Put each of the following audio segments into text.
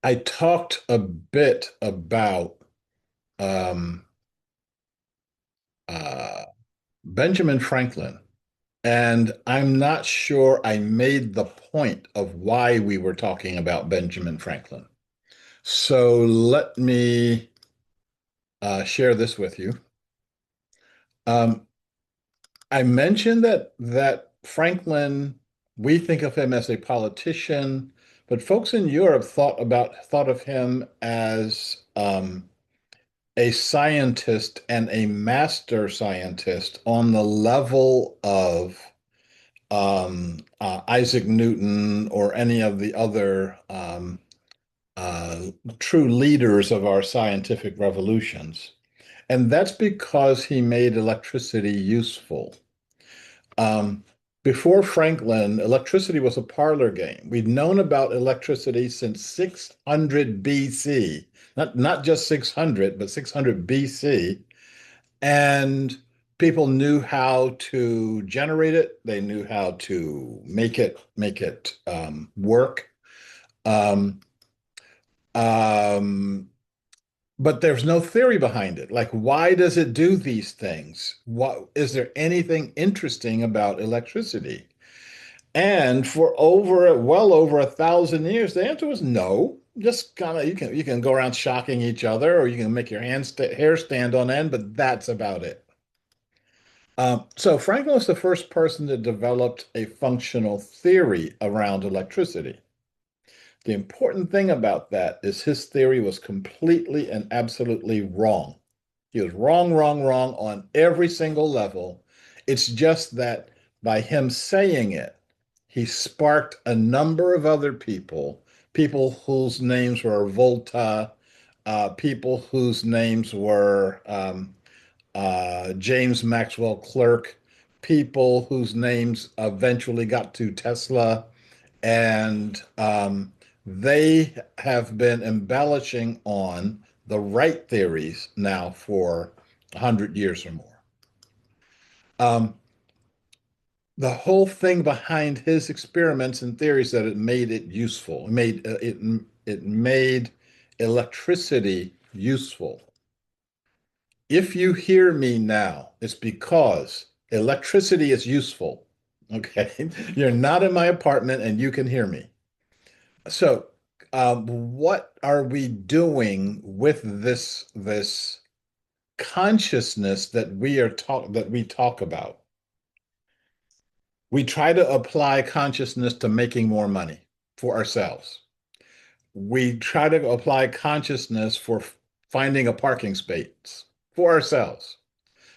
I talked a bit about um, uh, Benjamin Franklin, and I'm not sure I made the point of why we were talking about Benjamin Franklin. So let me share this with you. Um, I mentioned that Franklin, we think of him as a politician, but folks in Europe thought of him as a scientist and a master scientist on the level of Isaac Newton or any of the other uh, true leaders of our scientific revolutions. And that's because he made electricity useful. Um, Before Franklin, electricity was a parlor game. We'd known about electricity since 600 BC, not just 600, but 600 BC. And people knew how to generate it. They knew how to make it work. Um, um, but there's no theory behind it. Like, why does it do these things? What is there anything interesting about electricity? And for well over 1,000 years, the answer was no. Just kind of you can go around shocking each other, or you can make your hair stand on end, but that's about it. So Franklin was the first person that developed a functional theory around electricity. The important thing about that is his theory was completely and absolutely wrong. He was wrong, wrong, wrong on every single level. It's just that by him saying it, he sparked a number of other people whose names were Volta, people whose names were James Maxwell Clerk, people whose names eventually got to Tesla, and they have been embellishing on the right theories now for 100 years or more. Um, the whole thing behind his experiments and theories that it made it useful, it made electricity useful. If you hear me now, it's because electricity is useful. Okay. You're not in my apartment and you can hear me. So, what are we doing with this consciousness that we talk about? We try to apply consciousness to making more money for ourselves. We try to apply consciousness for finding a parking space for ourselves,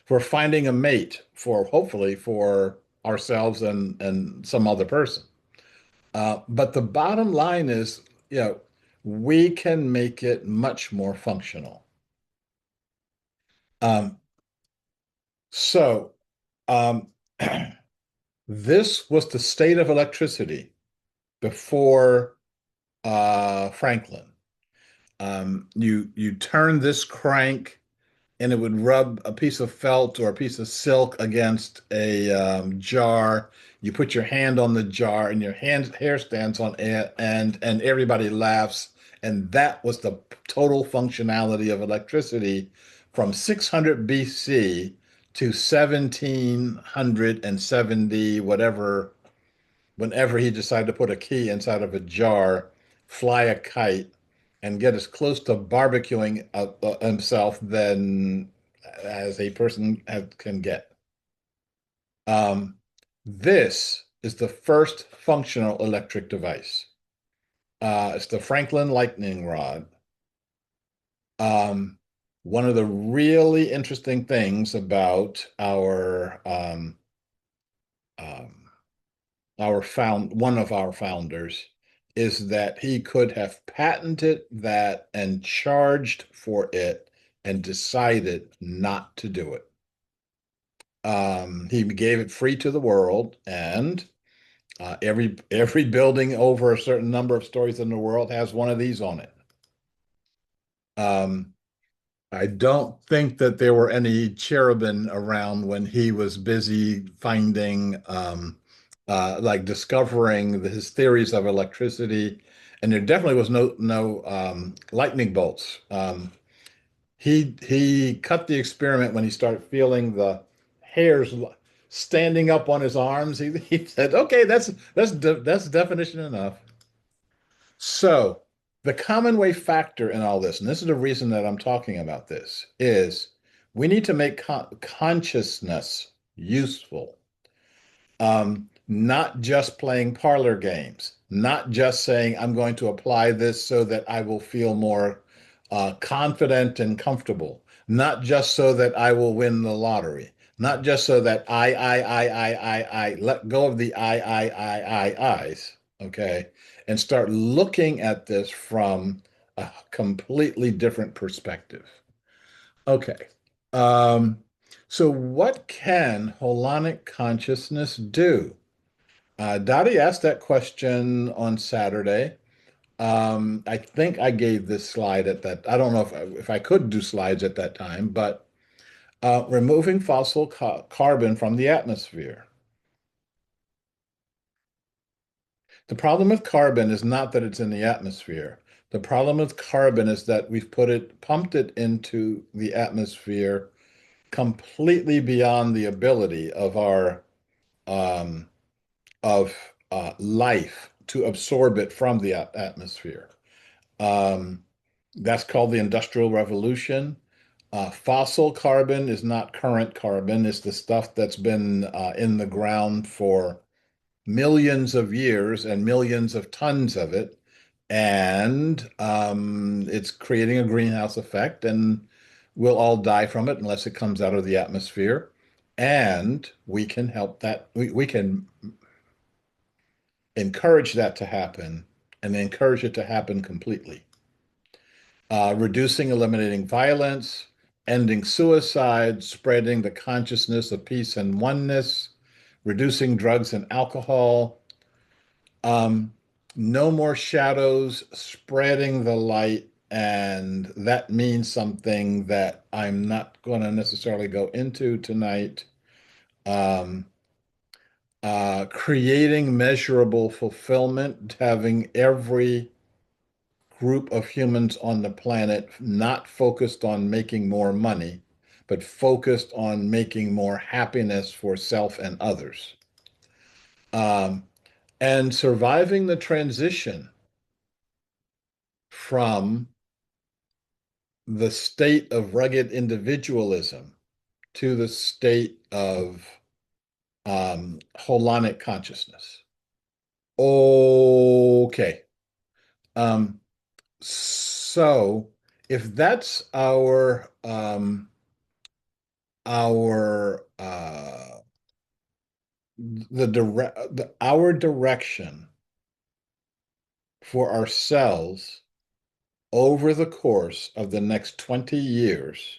for finding a mate, for hopefully for ourselves and some other person. But the bottom line is, you know, we can make it much more functional. Um, so um, this was the state of electricity before Franklin. You turn this crank and it would rub a piece of felt or a piece of silk against a jar. You put your hand on the jar, and your hair stands on it, and everybody laughs. And that was the total functionality of electricity from 600 BC to 1770, whatever, whenever he decided to put a key inside of a jar, fly a kite, and get as close to barbecuing himself than as a person can get. Um, this is the first functional electric device. It's the Franklin lightning rod. Um, One of the really interesting things about um, one of our founders is that he could have patented that and charged for it and decided not to do it. He gave it free to the world, and every building over a certain number of stories in the world has one of these on it. Um, I don't think that there were any cherubim around when he was busy finding, like discovering his theories of electricity and there definitely was no lightning bolts. He cut the experiment when he started feeling the hairs standing up on his arms. He said, "Okay, that's definition enough." So the common way factor in all this, and this is the reason that I'm talking about this, is we need to make consciousness useful. Not just playing parlor games, not just saying I'm going to apply this so that I will feel more confident and comfortable, not just so that I will win the lottery, not just so that I let go of the I's, okay, and start looking at this from a completely different perspective. Okay. Um, so what can holonic consciousness do? Dottie asked that question on Saturday. I think I gave this slide at that. I don't know if I could do slides at that time, but removing fossil carbon from the atmosphere. The problem with carbon is not that it's in the atmosphere. The problem with carbon is that we've pumped it into the atmosphere completely beyond the ability of our um, of life to absorb it from the atmosphere. Um, that's called the Industrial Revolution. Fossil carbon is not current carbon. It's the stuff that's been in the ground for millions of years and millions of tons of it. And it's creating a greenhouse effect, and we'll all die from it unless it comes out of the atmosphere. And we can help that. We can encourage that to happen and encourage it to happen completely. Reducing, eliminating violence, ending suicide, spreading the consciousness of peace and oneness, reducing drugs and alcohol, um, no more shadows, spreading the light. And that means something that I'm not going to necessarily go into tonight. Um, Creating measurable fulfillment, having every group of humans on the planet not focused on making more money, but focused on making more happiness for self and others. Um, and surviving the transition from the state of rugged individualism to the state of holonic consciousness. Okay. Um, so if that's our our direction for ourselves over the course of the next 20 years,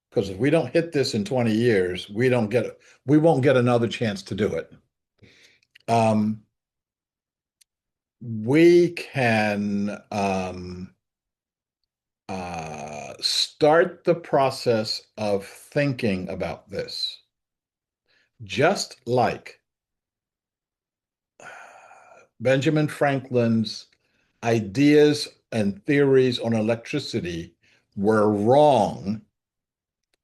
because if we don't hit this in 20 years, we won't get another chance to do it. Um, we can start the process of thinking about this, just like Benjamin Franklin's ideas and theories on electricity were wrong,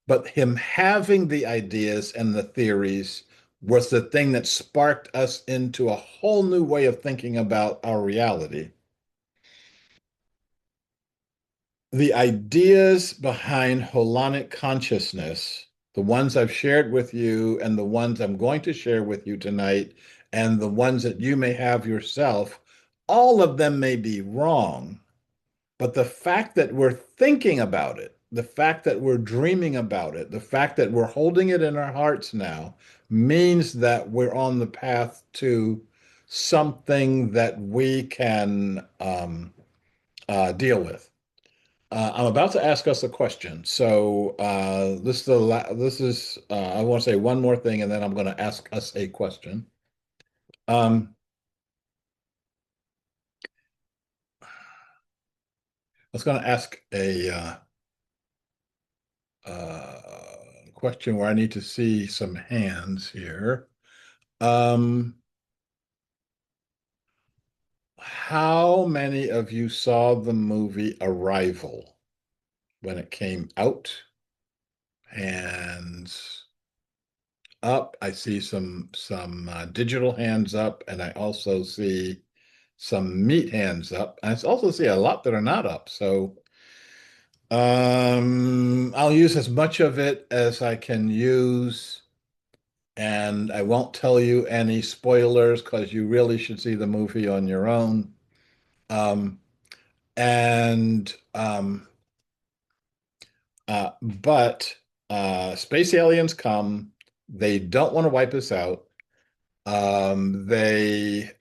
but him having the ideas and the theories was the thing that sparked us into a whole new way of thinking about our reality. The ideas behind holonic consciousness, the ones I've shared with you and the ones I'm going to share with you tonight, and the ones that you may have yourself, all of them may be wrong. But the fact that we're thinking about it, the fact that we're dreaming about it, the fact that we're holding it in our hearts now means that we're on the path to something that we can deal with. I'm about to ask us a question. So this is I want to say one more thing, and then I'm going to ask us a question. Um, I was going to ask a question where I need to see some hands here. Um, How many of you saw the movie Arrival when it came out? Hands up. I see some digital hands up, and I also see some meat hands up. I also see a lot that are not up. So I'll use as much of it as I can use, and I won't tell you any spoilers because you really should see the movie on your own. Um, and but space aliens come. They don't want to wipe us out. They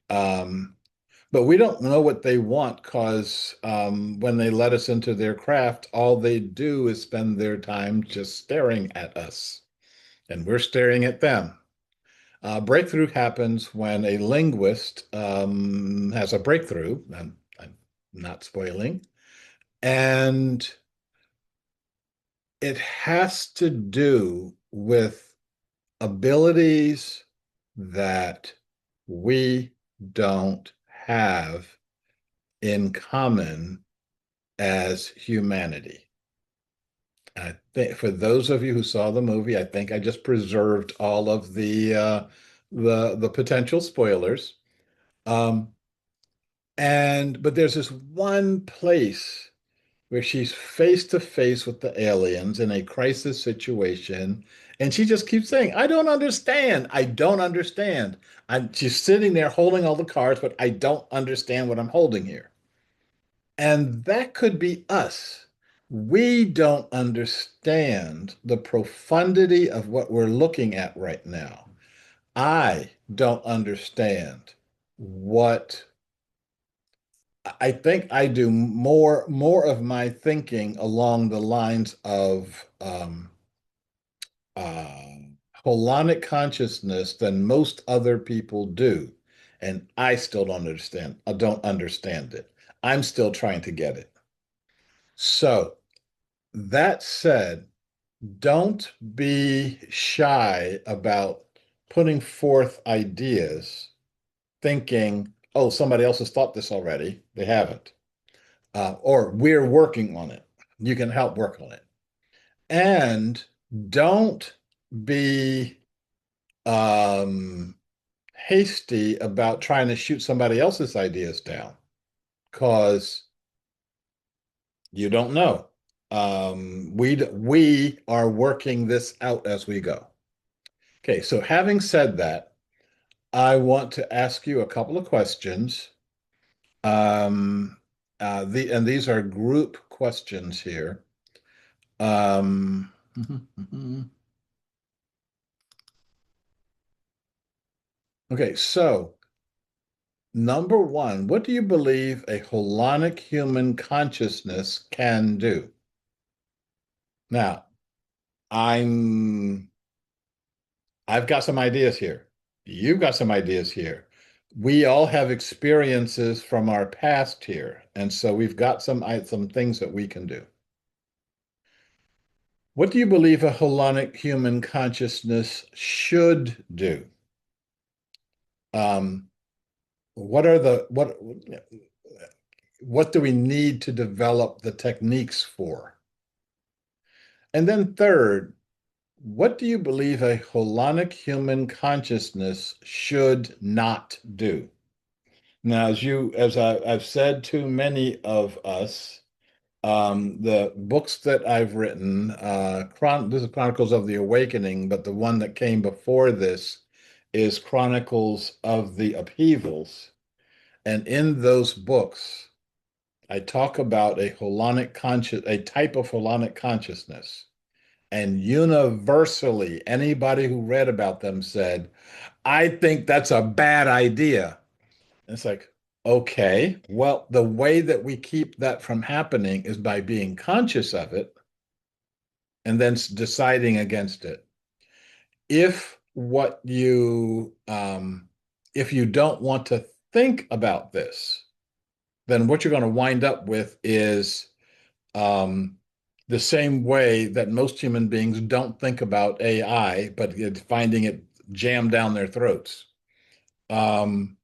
but we don't know what they want because when they let us into their craft, all they do is spend their time just staring at us, and we're staring at them. Breakthrough happens when a linguist has a breakthrough. I'm not spoiling, and it has to do with abilities that we don't have in common as humanity. I think for those of you who saw the movie, I think I just preserved all of the potential spoilers. Um, and but there's this one place where she's face to face with the aliens in a crisis situation, and she just keeps saying, "I don't understand. I don't understand." She's sitting there holding all the cards, but I don't understand what I'm holding here. And that could be us. We don't understand the profundity of what we're looking at right now. I don't understand what I think I do more of my thinking along the lines of uh, holonic consciousness than most other people do. And I still don't understand. I don't understand it. I'm still trying to get it. So that said, don't be shy about putting forth ideas, thinking, oh, somebody else has thought this already. They haven't. Or we're working on it. You can help work on it. And don't be um, hasty about trying to shoot somebody else's ideas down because you don't know. We are working this out as we go. Okay, so having said that, I want to ask you a couple of questions. Um, and these are group questions here. Um, okay, so number one, what do you believe a holonic human consciousness can do? Now, I'm I've got some ideas here. You've got some ideas here. We all have experiences from our past here, and so we've got some things that we can do. What do you believe a holonic human consciousness should do? Um, what are the what do we need to develop the techniques for? And then third, what do you believe a holonic human consciousness should not do? Now, I've said to many of us, the books that I've written, this is Chronicles of the Awakening, but the one that came before this is Chronicles of the Upheavals. And in those books, I talk about a type of holonic consciousness. And universally, anybody who read about them said, I think that's a bad idea. And it's like, okay, well, the way that we keep that from happening is by being conscious of it and then deciding against it. If what you if you don't want to think about this, then what you're going to wind up with is um, the same way that most human beings don't think about AI, but finding it jammed down their throats. Um,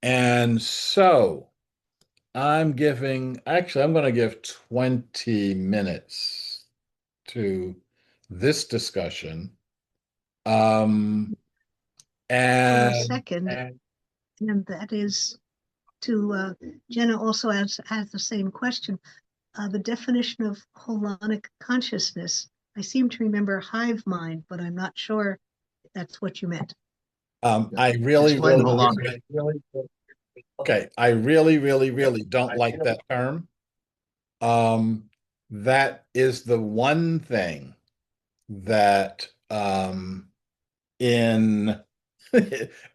And so I'm going to give 20 minutes to this discussion. Um, A and second, and that is to Jenna also has the same question. The definition of holonic consciousness. I seem to remember hive mind, but I'm not sure if that's what you meant. I really, Explain really, holonic. okay. I really, really, really don't like that term. Um, that is the one thing that in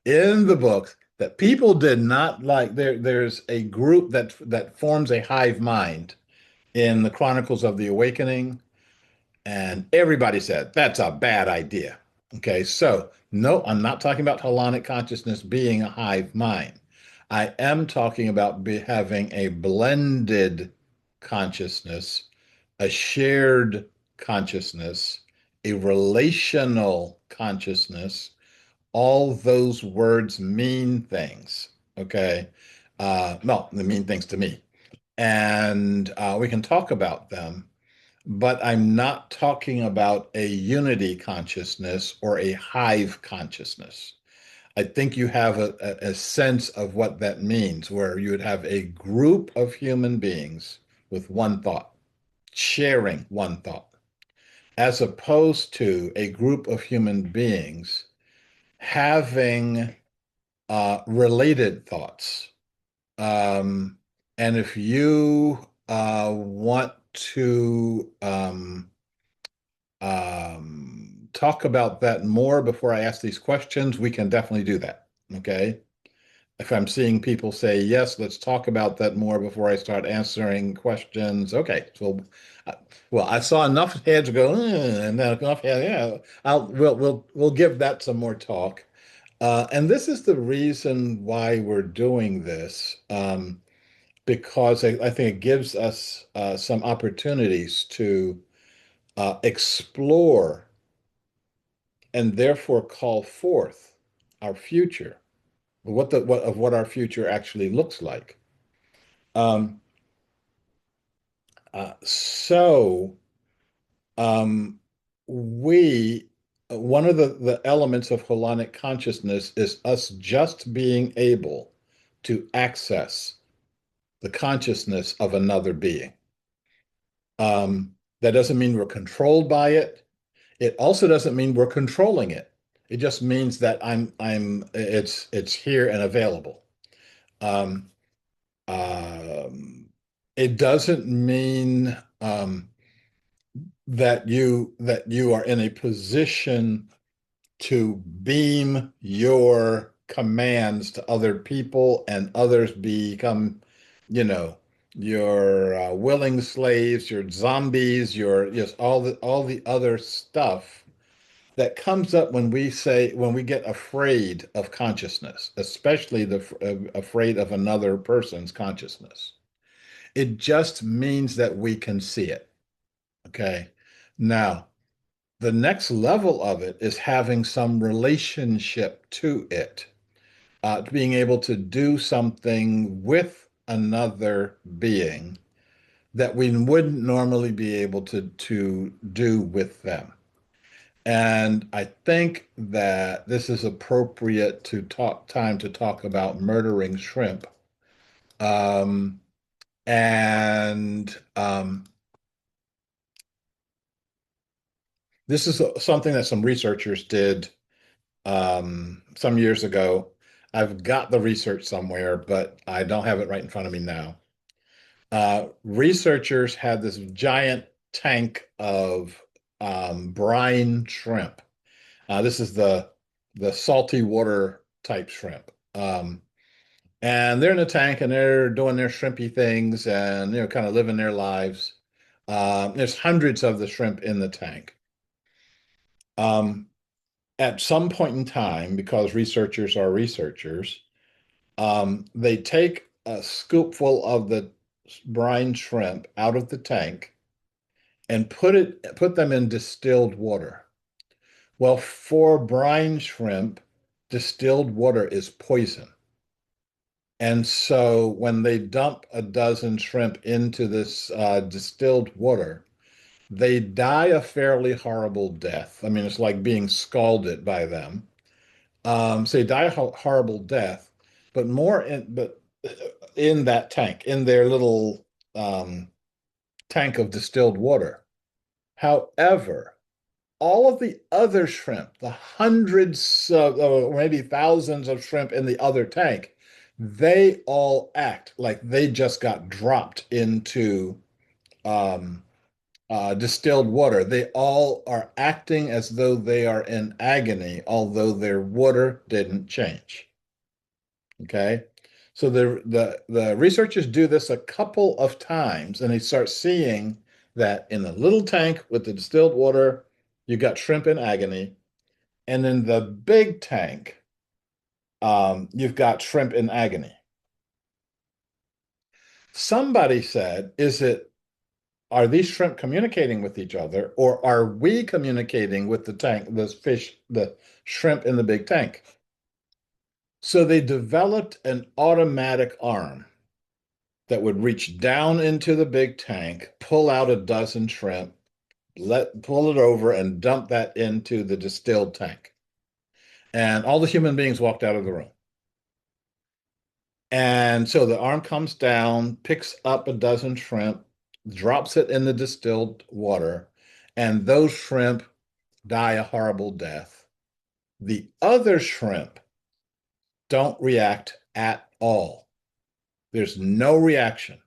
in the books that people did not like. There's a group that forms a hive mind in the Chronicles of the Awakening, and everybody said that's a bad idea. Okay, so no, I'm not talking about holonic consciousness being a hive mind. I am talking about having a blended consciousness, a shared consciousness, a relational consciousness. All those words mean things. Okay. No, they mean things to me. And we can talk about them, but I'm not talking about a unity consciousness or a hive consciousness. I think you have a sense of what that means, where you would have a group of human beings with one thought, sharing one thought, as opposed to a group of human beings having related thoughts. Um, and if you want to talk about that more before I ask these questions, we can definitely do that. Okay. If I'm seeing people say, yes, let's talk about that more before I start answering questions. Okay. So, uh, well, I saw enough heads go, and then enough heads, yeah, we'll give that some more talk. And this is the reason why we're doing this, because I think it gives us some opportunities to explore and therefore call forth our future, what our future actually looks like. Um, so um, we one of the elements of holonic consciousness is us just being able to access the consciousness of another being. That doesn't mean we're controlled by it. It also doesn't mean we're controlling it. It just means that it's here and available. Um, um, it doesn't mean that you are in a position to beam your commands to other people and others become, you know, your willing slaves, your zombies, your just all the other stuff that comes up when we get afraid of consciousness, especially afraid of another person's consciousness. It just means that we can see it. Okay. Now, the next level of it is having some relationship to it, being able to do something with another being that we wouldn't normally be able to do with them. And I think that this is appropriate to talk time to talk about murdering shrimp. Um, and This is something that some researchers did some years ago. I've got the research somewhere, but I don't have it right in front of me now. Researchers had this giant tank of brine shrimp. This is the salty water type shrimp. And they're in a tank and they're doing their shrimpy things and kind of living their lives. There's hundreds of the shrimp in the tank. Um, at some point in time, because researchers are researchers, they take a scoopful of the brine shrimp out of the tank and put them in distilled water. Well, for brine shrimp, distilled water is poison. And so when they dump a dozen shrimp into this distilled water, they die a fairly horrible death. I mean, it's like being scalded by them. So they die a horrible death, but in that tank, in their little um, tank of distilled water. However, all of the other shrimp, the hundreds of, or maybe thousands of shrimp in the other tank, they all act like they just got dropped into um, distilled water. They all are acting as though they are in agony, although their water didn't change. Okay. So the researchers do this a couple of times, and they start seeing that in the little tank with the distilled water, you got shrimp in agony, and in the big tank, you've got shrimp in agony. Somebody said, are these shrimp communicating with each other, or are we communicating with the tank, the fish, the shrimp in the big tank? So they developed an automatic arm that would reach down into the big tank, pull out a dozen shrimp, pull it over, and dump that into the distilled tank. And all the human beings walked out of the room. And so the arm comes down, picks up a dozen shrimp, drops it in the distilled water, and those shrimp die a horrible death. The other shrimp don't react at all. There's no reaction.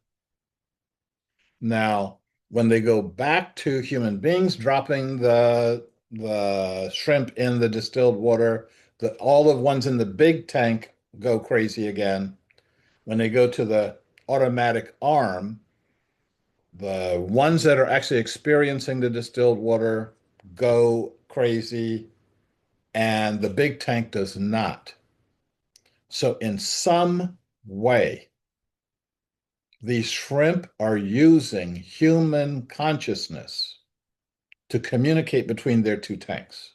Now, when they go back to human beings dropping the shrimp in the distilled water, all the ones in the big tank go crazy again. When they go to the automatic arm, the ones that are actually experiencing the distilled water go crazy, and the big tank does not. So, in some way, these shrimp are using human consciousness to communicate between their two tanks.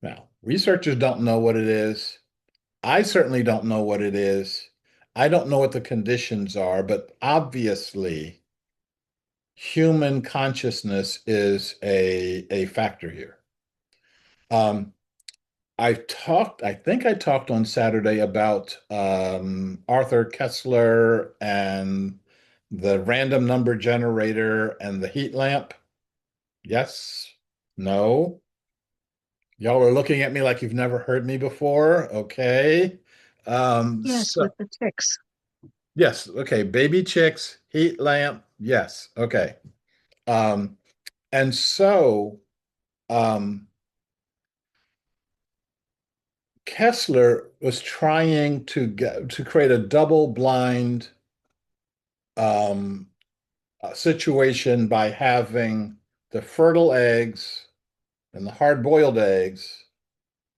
Now, researchers don't know what it is. I certainly don't know what it is. I don't know what the conditions are, but obviously, human consciousness is a factor here. Um, I think I talked on Saturday about Arthur Kessler and the random number generator and the heat lamp. Yes? No? Y'all are looking at me like you've never heard me before. Okay. Yes, So with the ticks. yes, okay. Baby chicks, heat lamp. Yes. Okay. Um, and so um, Kessler was trying to create a double-blind um, situation by having the fertile eggs and the hard-boiled eggs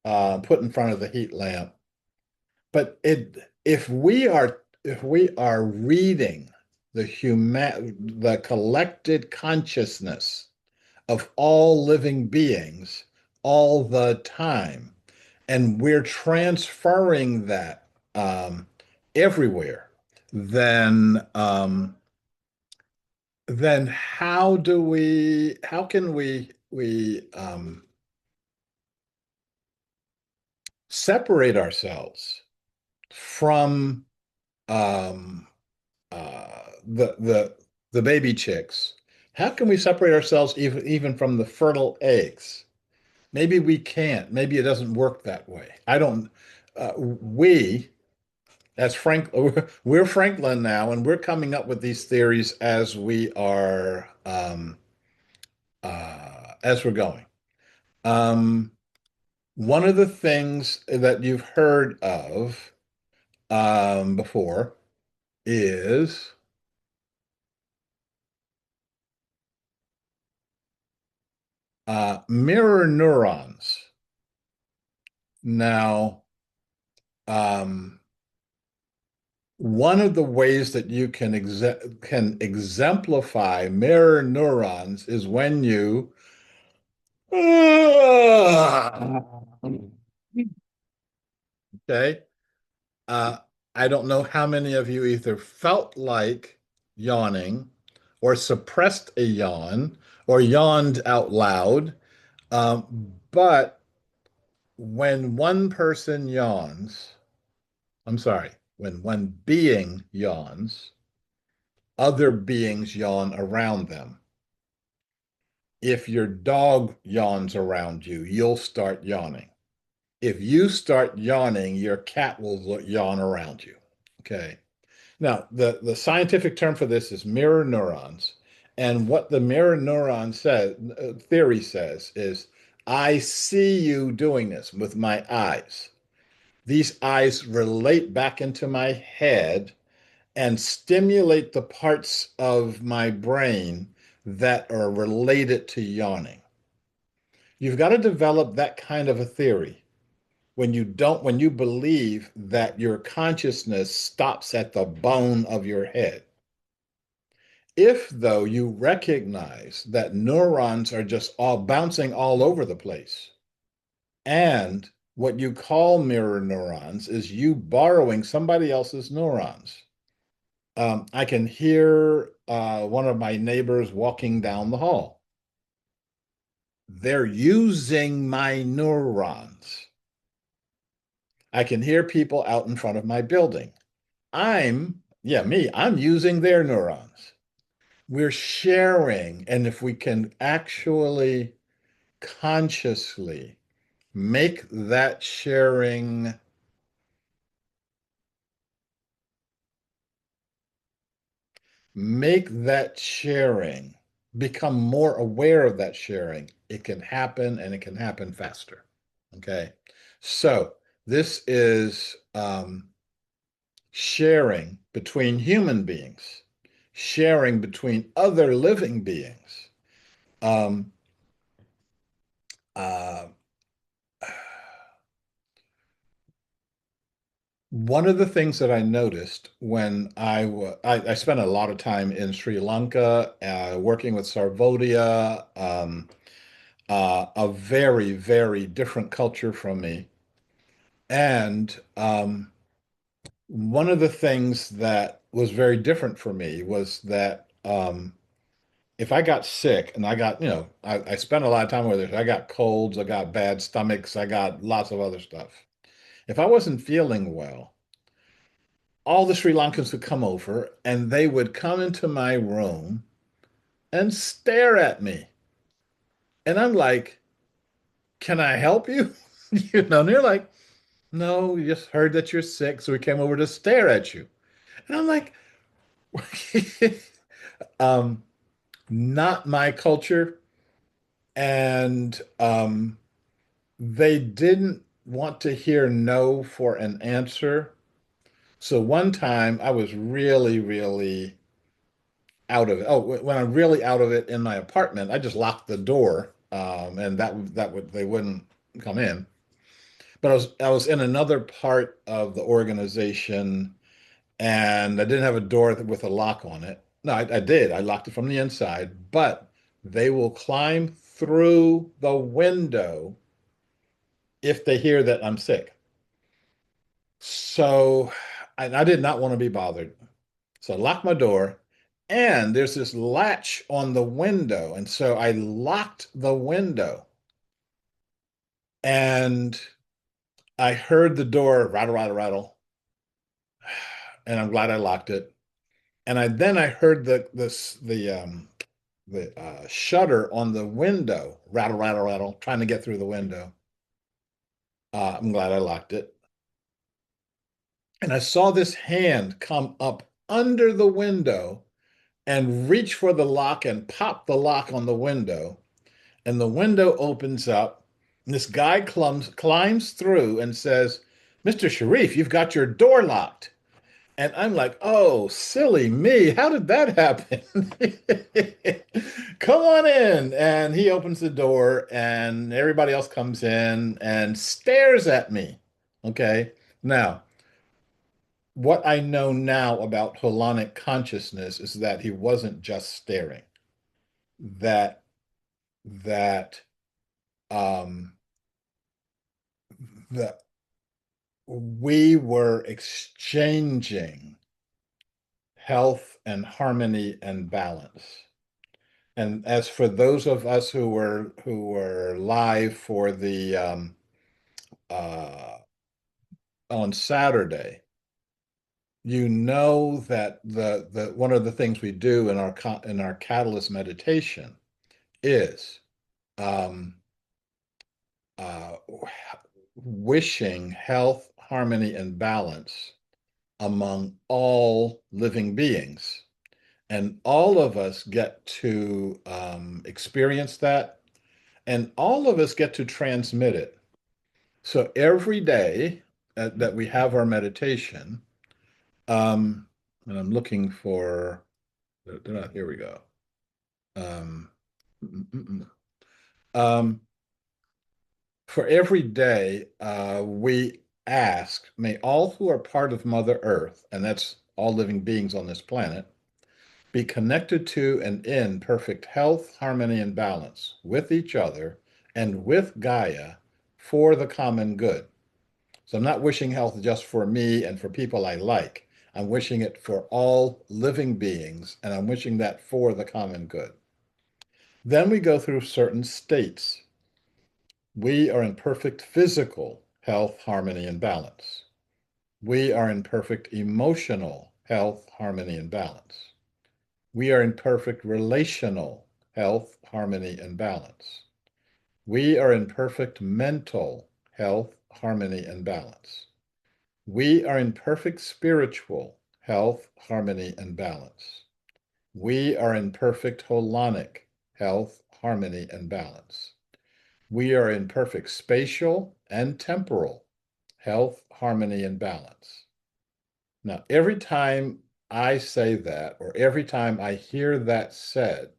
put in front of the heat lamp. But if we are reading the collected consciousness of all living beings all the time, and we're transferring that everywhere, then how can we separate ourselves from um, the baby chicks? How can we separate ourselves even from the fertile eggs? Maybe we can't. Maybe it doesn't work that way. I don't. We, as Frank, we're Franklin now, and we're coming up with these theories as we're going. Um, One of the things that you've heard of before is mirror neurons. Now, um, one of the ways that you can exemplify mirror neurons is when you okay. I don't know how many of you either felt like yawning or suppressed a yawn or yawned out loud. But when one person yawns, I'm sorry, when one being yawns, other beings yawn around them. If your dog yawns around you, you'll start yawning. If you start yawning, your cat will yawn around you. Okay. Now, the scientific term for this is mirror neurons. And what the mirror neuron says, theory says, is I see you doing this with my eyes. These eyes relate back into my head and stimulate the parts of my brain that are related to yawning. You've got to develop that kind of a theory when you believe that your consciousness stops at the bone of your head. If, though, you recognize that neurons are just all bouncing all over the place, and what you call mirror neurons is you borrowing somebody else's neurons. I can hear one of my neighbors walking down the hall. They're using my neurons. I can hear people out in front of my building. I'm using their neurons. We're sharing. And if we can actually consciously make that sharing, make that sharing, become more aware of that sharing, it can happen and it can happen faster. Okay. So this is sharing between human beings, sharing between other living beings. Um, uh, One of the things that I noticed when I spent a lot of time in Sri Lanka, working with Sarvodia, a very, very different culture from me. And one of the things that was very different for me was that if I got sick and I spent a lot of time with it, I got colds, I got bad stomachs, I got lots of other stuff. If I wasn't feeling well, all the Sri Lankans would come over and they would come into my room and stare at me. And I'm like, can I help you? And they're like, no, we just heard that you're sick, so we came over to stare at you. And I'm like, um, not my culture. And they didn't want to hear no for an answer. So one time I was really, really out of it. Oh, when I'm really out of it in my apartment, I just locked the door, and that would they wouldn't come in. But I was in another part of the organization, and I didn't have a door with a lock on it. No, I did. I locked it from the inside, but they will climb through the window if they hear that I'm sick. So I did not want to be bothered. So I locked my door, and there's this latch on the window. And so I locked the window, and I heard the door rattle, rattle, rattle. And I'm glad I locked it. And then I heard the shutter on the window rattle, rattle, rattle, trying to get through the window. I'm glad I locked it. And I saw this hand come up under the window and reach for the lock and pop the lock on the window. And the window opens up. And this guy climbs through and says, Mr. Sharif, you've got your door locked. And I'm like, oh, silly me. How did that happen? Come on in. And he opens the door, and everybody else comes in and stares at me. Okay. Now, what I know now about holonic consciousness is that he wasn't just staring, that that um, the we were exchanging health and harmony and balance. And as for those of us who were live for the uh, on Saturday, you know that the one of the things we do in our catalyst meditation is um, uh, wishing health, harmony, and balance among all living beings. And all of us get to experience that, and all of us get to transmit it. So every day that we have our meditation, um, and I'm looking for, here we go. Um, mm, mm, mm. Um, for every day, we ask, may all who are part of Mother Earth, and that's all living beings on this planet, be connected to and in perfect health, harmony, and balance with each other and with Gaia for the common good. So I'm not wishing health just for me and for people I like. I'm wishing it for all living beings, and I'm wishing that for the common good. Then we go through certain states. We are in perfect physical health, harmony, and balance. We are in perfect emotional health, harmony, and balance. We are in perfect relational health, harmony, and balance. We are in perfect mental health, harmony, and balance. We are in perfect spiritual health, harmony, and balance. We are in perfect holonic health, harmony, and balance. We are in perfect spatial and temporal health, harmony, and balance. Now, every time I say that, or every time I hear that said,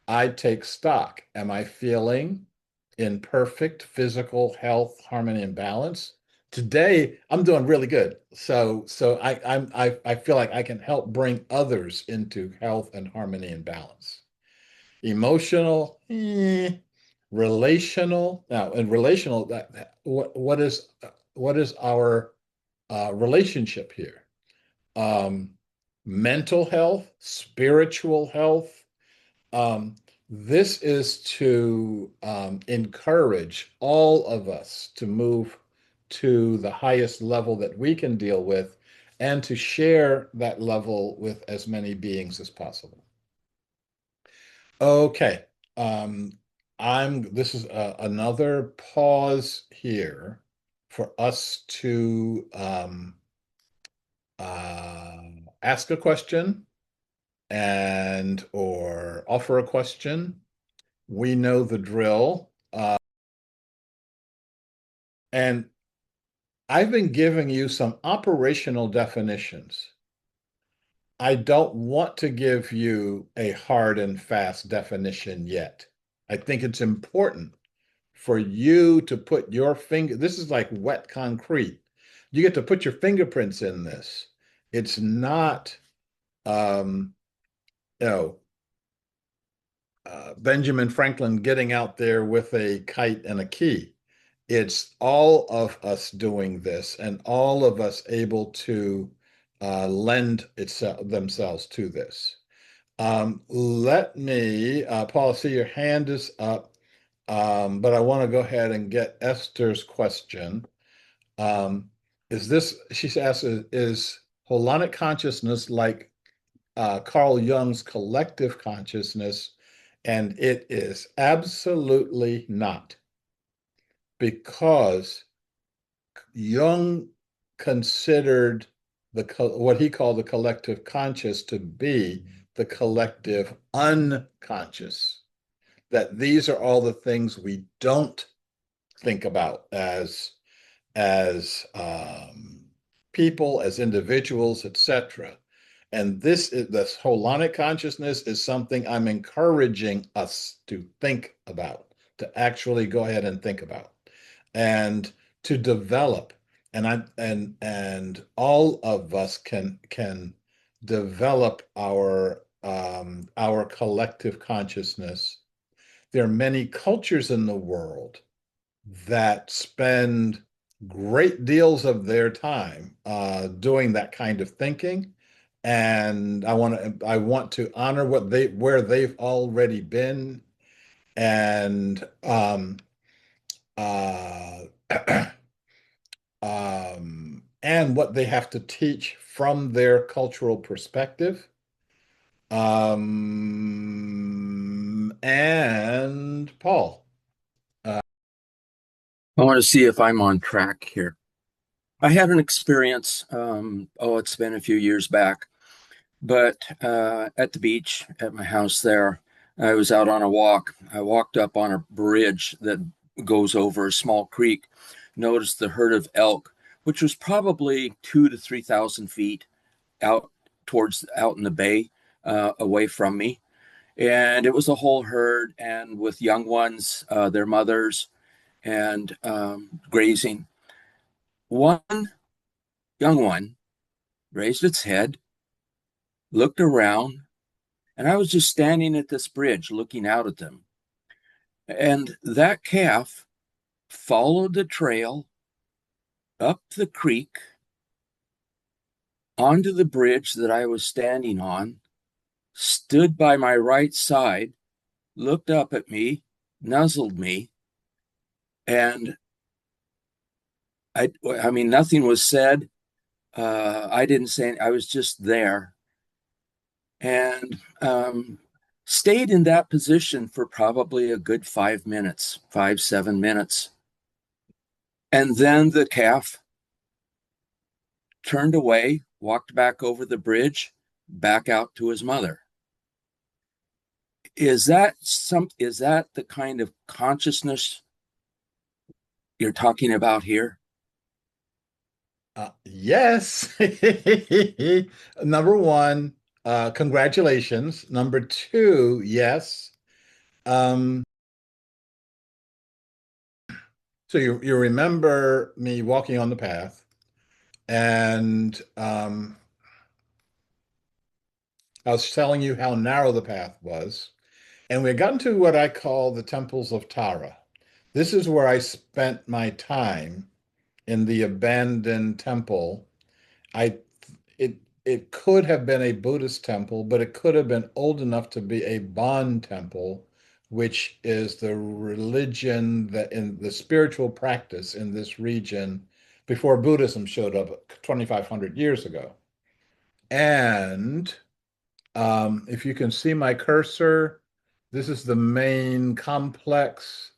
I take stock. Am I feeling in perfect physical health, harmony, and balance? Today, I'm doing really good. So I feel like I can help bring others into health and harmony and balance. Emotional, relational. Now, in relational, what is our relationship here? Um, Mental health, spiritual health. Um, this is to encourage all of us to move to the highest level that we can deal with and to share that level with as many beings as possible. Okay. Um, this is another pause here for us to uh, ask a question and or offer a question. We know the drill. And I've been giving you some operational definitions. I don't want to give you a hard and fast definition yet. I think it's important for you to put your finger, this is like wet concrete. You get to put your fingerprints in this. It's not, um, you know, Benjamin Franklin getting out there with a kite and a key. It's all of us doing this and all of us able to lend themselves to this. Let me, Paul, see your hand is up, but I want to go ahead and get Esther's question. Um, she's asked, is holonic consciousness like Carl Jung's collective consciousness? And it is absolutely not, because Jung considered what he called the collective conscious to be the collective unconscious, that these are all the things we don't think about as people, as individuals, etc. And this holonic consciousness is something I'm encouraging us to think about, to actually go ahead and think about, and to develop. And all of us can develop our collective consciousness. There are many cultures in the world that spend great deals of their time doing that kind of thinking. And I want to honor where they've already been, and uh, and what they have to teach from their cultural perspective. And Paul. I want to see if I'm on track here. I had an experience, it's been a few years back, but at the beach at my house there, I was out on a walk. I walked up on a bridge that goes over a small creek, noticed the herd of elk, which was probably 2 to 3,000 feet out out in the bay, away from me. And it was a whole herd, and with young ones, their mothers, and grazing. One young one raised its head, looked around, and I was just standing at this bridge looking out at them. And that calf followed the trail up the creek onto the bridge that I was standing on, stood by my right side, looked up at me, nuzzled me, and I mean, nothing was said. I didn't say, I was just there, and stayed in that position for probably a good 5 minutes, 7 minutes. And then the calf turned away, walked back over the bridge, back out to his mother. Is that the kind of consciousness you're talking about here? Yes. Number one, congratulations. Number two, yes. Um, so you remember me walking on the path, and I was telling you how narrow the path was. And we had gotten to what I call the temples of Tara. This is where I spent my time in the abandoned temple. I it could have been a Buddhist temple, but it could have been old enough to be a Bon temple, which is the religion that in the spiritual practice in this region before Buddhism showed up 2,500 years ago. And if you can see my cursor, this is the main complex.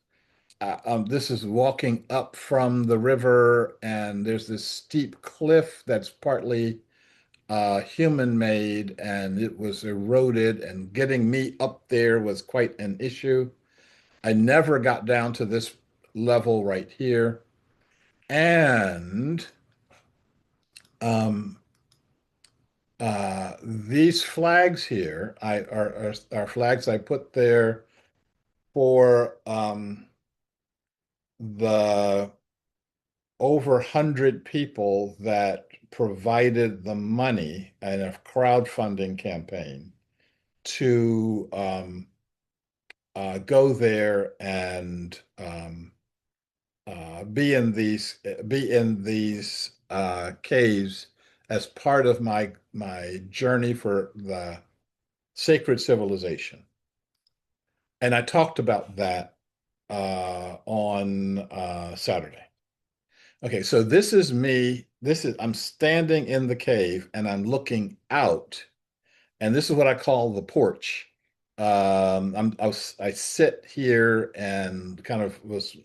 This is walking up from the river, and there's this steep cliff that's partly human made, and it was eroded, and getting me up there was quite an issue. I never got down to this level right here. And um, these flags here are flags I put there for the over 100 people that provided the money in a crowdfunding campaign to go there and be in these caves as part of my journey for the sacred civilization. And I talked about that on Saturday. Okay, so this is me. I'm standing in the cave and I'm looking out, and this is what I call the porch. I sit here and kind of was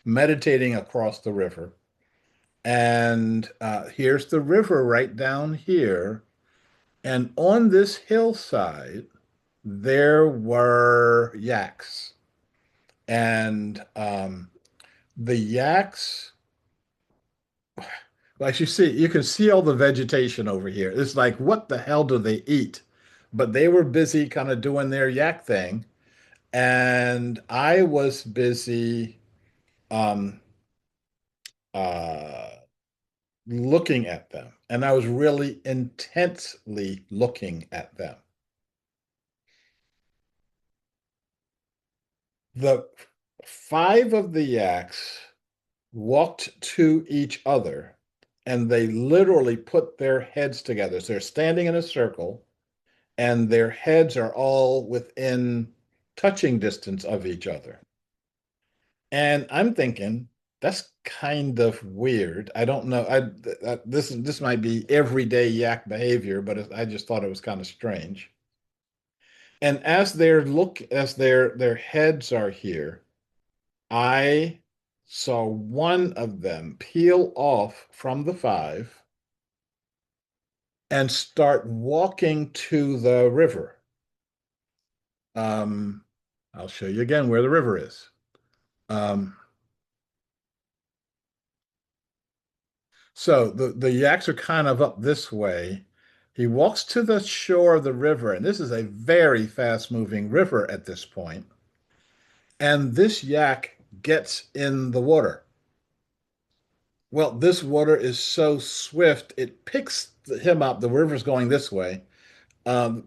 meditating across the river, and here's the river right down here. And on this hillside, there were yaks, and the yaks. Like you can see all the vegetation over here. It's like, what the hell do they eat? But they were busy kind of doing their yak thing. And I was busy um, uh, looking at them. And I was really intensely looking at them. The five of the yaks walked to each other, and they literally put their heads together. So they're standing in a circle, and their heads are all within touching distance of each other. And I'm thinking, that's kind of weird. I don't know. This might be everyday yak behavior, but I just thought it was kind of strange. And as their heads are here, I saw one of them peel off from the five and start walking to the river. Um, I'll show you again where the river is. Um, so the yaks are kind of up this way. He walks to the shore of the river, and this is a very fast-moving river at this point. And this yak gets in the water. Well, this water is so swift, it picks him up. The river's going this way,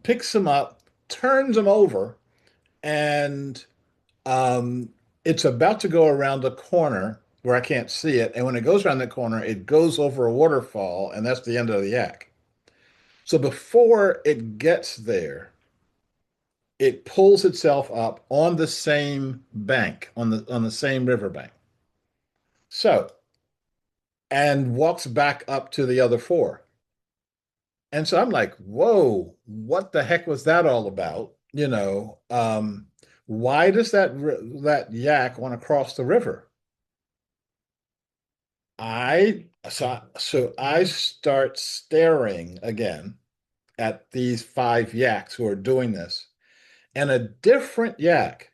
picks him up, turns him over, and um, it's about to go around a corner where I can't see it. And when it goes around the corner, it goes over a waterfall, and that's the end of the yak. So before it gets there, it pulls itself up on the same bank, on the same riverbank. So, and walks back up to the other four. And so I'm like, whoa, what the heck was that all about? Why does that yak want to cross the river? So I start staring again at these five yaks who are doing this, and a different yak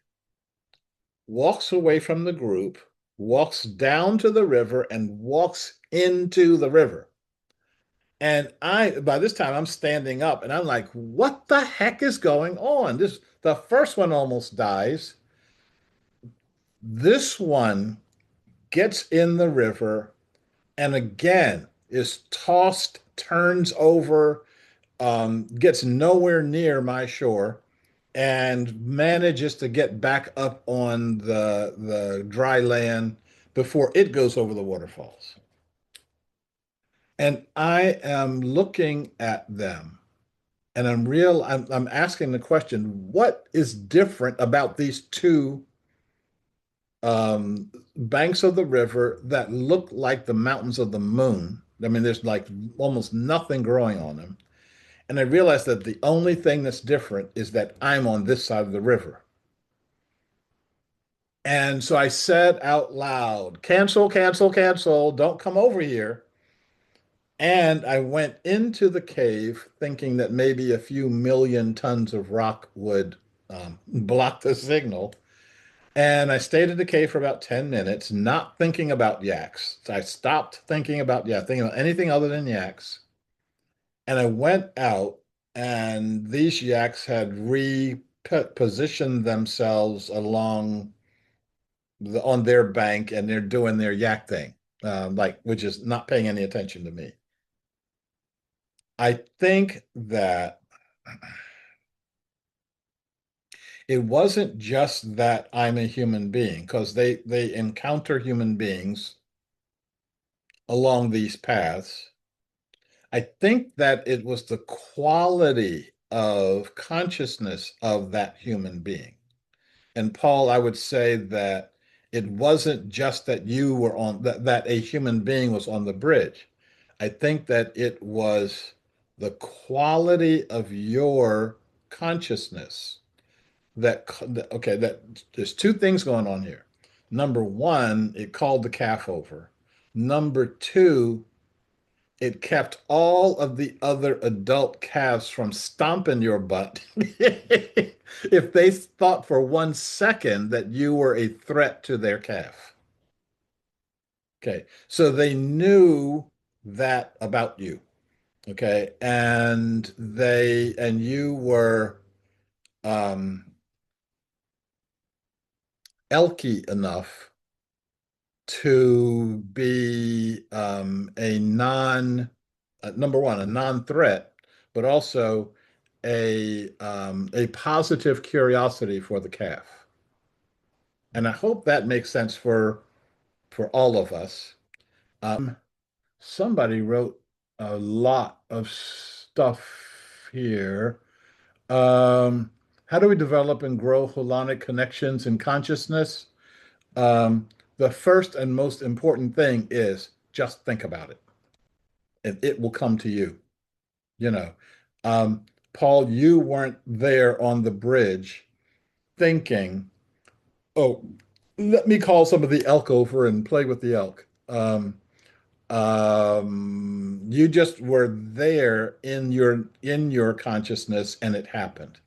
walks away from the group, walks down to the river, and walks into the river. And by this time, I'm standing up and I'm like, what the heck is going on? The first one almost dies. This one gets in the river and again is tossed, turns over, gets nowhere near my shore, and manages to get back up on the dry land before it goes over the waterfalls. And I am looking at them and I'm asking the question, what is different about these two banks of the river that look like the mountains of the moon? I mean, there's like almost nothing growing on them. And I realized that the only thing that's different is that I'm on this side of the river. And so I said out loud, cancel, cancel, cancel, don't come over here. And I went into the cave thinking that maybe a few million tons of rock would block the signal. And I stayed in the cave for about 10 minutes, not thinking about yaks. So I stopped thinking about, yeah, thinking about anything other than yaks. And I went out, and these yaks had repositioned themselves on their bank, and they're doing their yak thing, which is not paying any attention to me. I think that it wasn't just that I'm a human being, because they encounter human beings along these paths. I think that it was the quality of consciousness of that human being. And Paul, I would say that it wasn't just that you were that a human being was on the bridge. I think that it was the quality of your consciousness okay, that there's two things going on here. Number one, it called the calf over. Number two, it kept all of the other adult calves from stomping your butt if they thought for 1 second that you were a threat to their calf. Okay, so they knew that about you. Okay, and you were um, elky enough to be number one, a non-threat, but also a positive curiosity for the calf. And I hope that makes sense for all of us. Um, Somebody wrote a lot of stuff here. How do we develop and grow holonic connections in consciousness? Um, the first and most important thing is just think about it, and it will come to you. You know, um, Paul, you weren't there on the bridge thinking, "Oh, let me call some of the elk over and play with the elk." You just were there in your consciousness, and it happened.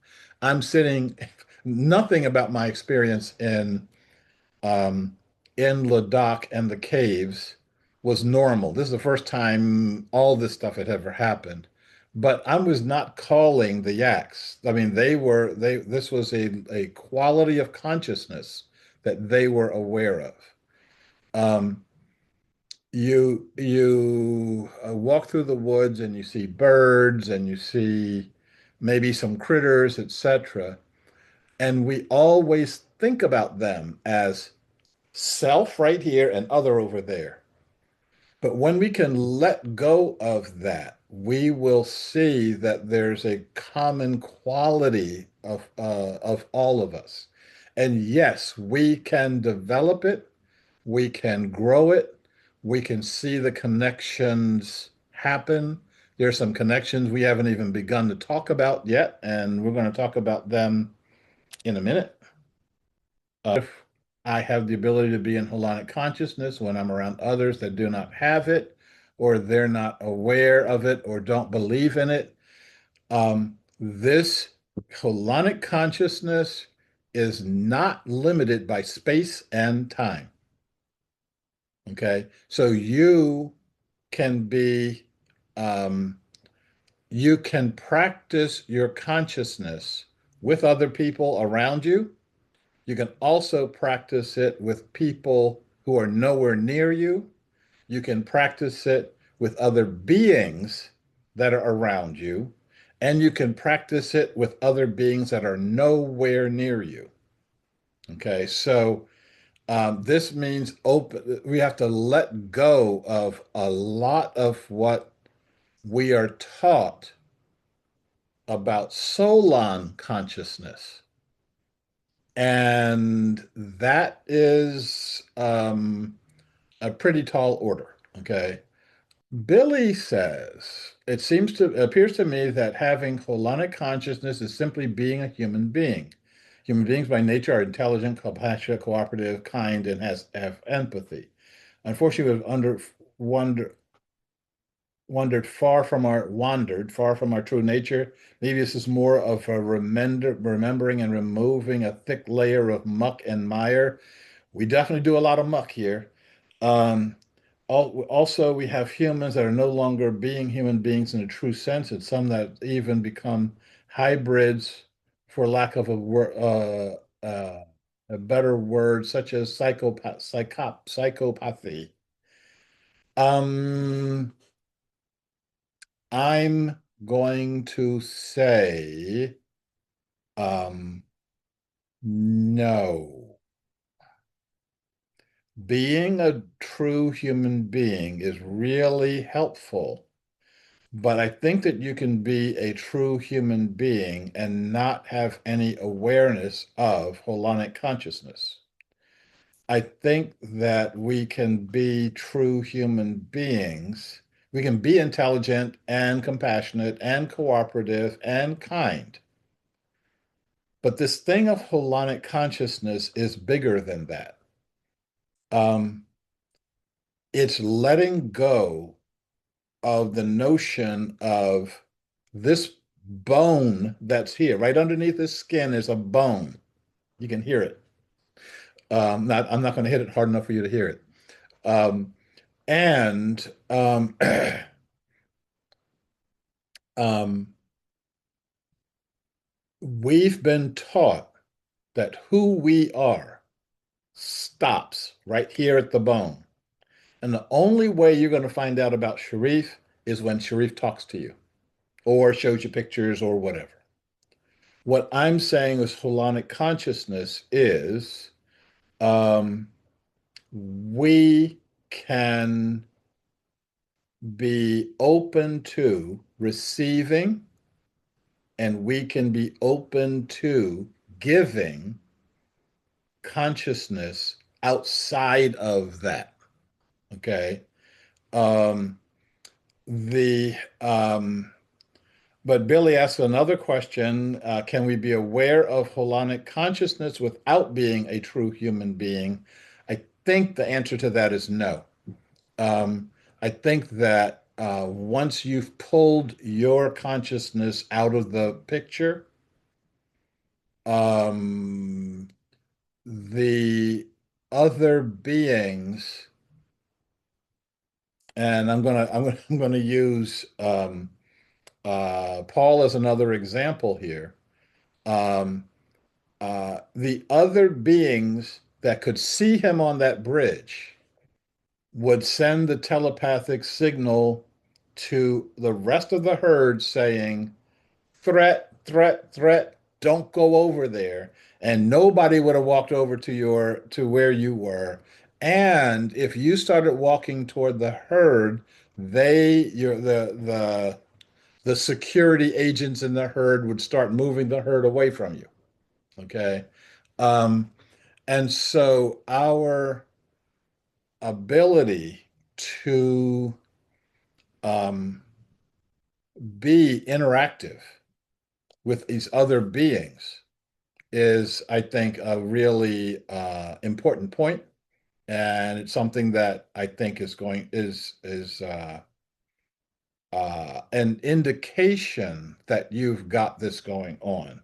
I'm sitting. Nothing about my experience um, in Ladakh and the caves was normal. This is the first time all this stuff had ever happened. But I was not calling the yaks. I mean, this was a quality of consciousness that they were aware of. Um, you walk through the woods and you see birds and you see maybe some critters, etc. And we always think about them as self right here and other over there. But when we can let go of that, we will see that there's a common quality of all of us. And yes, we can develop it, we can grow it, we can see the connections happen. There's some connections we haven't even begun to talk about yet, and we're going to talk about them in a minute. If I have the ability to be in holonic consciousness when I'm around others that do not have it, or they're not aware of it, or don't believe in it, this holonic consciousness is not limited by space and time. Okay, so can be, um, you can practice your consciousness with other people around you. You can also practice it with people who are nowhere near you. You can practice it with other beings that are around you. And you can practice it with other beings that are nowhere near you. Okay, so this means we have to let go of a lot of what we are taught about Solon consciousness. And that is a pretty tall order. Okay. Billy says, appears to me that having holonic consciousness is simply being a human being. Human beings by nature are intelligent, compassionate, cooperative, kind, and have empathy. Unfortunately, wonder, wandered far from our true nature. Maybe this is more of a remembering and removing a thick layer of muck and mire. We definitely do a lot of muck here. Um, Also, we have humans that are no longer being human beings in a true sense, and some that even become hybrids, for lack of a better word, such as psychopathy. Um, I'm going to say no. Being a true human being is really helpful, but I think that you can be a true human being and not have any awareness of holonic consciousness. I think that we can be true human beings. We can be intelligent and compassionate and cooperative and kind. But this thing of holonic consciousness is bigger than that. Um, it's letting go of the notion of this bone that's here. Right underneath this skin is a bone. You can hear it. I'm not going to hit it hard enough for you to hear it. Um, and um, we've been taught that who we are stops right here at the bone. And the only way you're going to find out about Sharif is when Sharif talks to you or shows you pictures or whatever. What I'm saying with holonic consciousness is um, we can be open to receiving and we can be open to giving consciousness outside of that. Okay. Um, the But Billy asked another question. Can we be aware of holonic consciousness without being a true human being? I think the answer to that is no. I think that once you've pulled your consciousness out of the picture, um, the other beings, and I'm gonna use Paul as another example here. Um, the other beings that could see him on that bridge would send the telepathic signal to the rest of the herd saying, threat, threat, threat, don't go over there. And nobody would have walked over to where you were. And if you started walking toward the herd, the security agents in the herd would start moving the herd away from you. Okay. Um, and so our ability to um, be interactive with these other beings is, I think, a really important point, and it's something that I think is an indication that you've got this going on.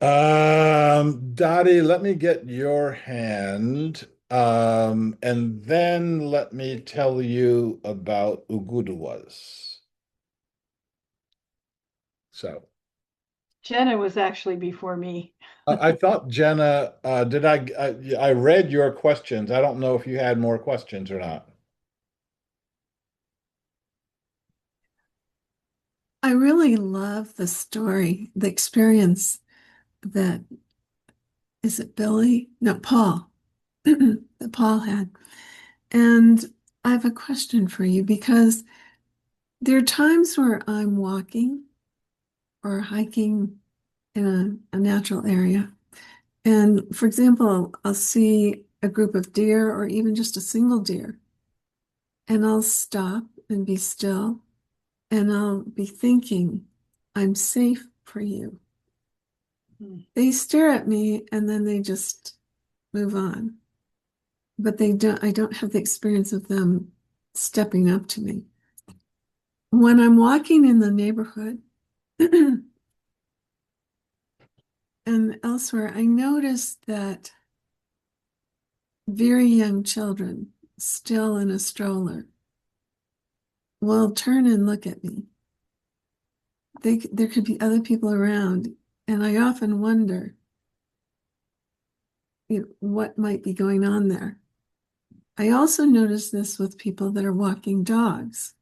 Dottie, let me get your hand, and then let me tell you about Uguduwas. So, Jenna was actually before me. I thought Jenna, I read your questions. I don't know if you had more questions or not. I really love the story, the experience that, is it Billy? No, Paul, that Paul had. And I have a question for you because there are times where I'm walking or hiking in a natural area. And for example, I'll see a group of deer or even just a single deer. And I'll stop and be still and I'll be thinking, I'm safe for you. They stare at me and then they just move on. But I don't have the experience of them stepping up to me. When I'm walking in the neighborhood and elsewhere, I notice that very young children, still in a stroller, will turn and look at me. There could be other people around, and I often wonder, what might be going on there. I also notice this with people that are walking dogs.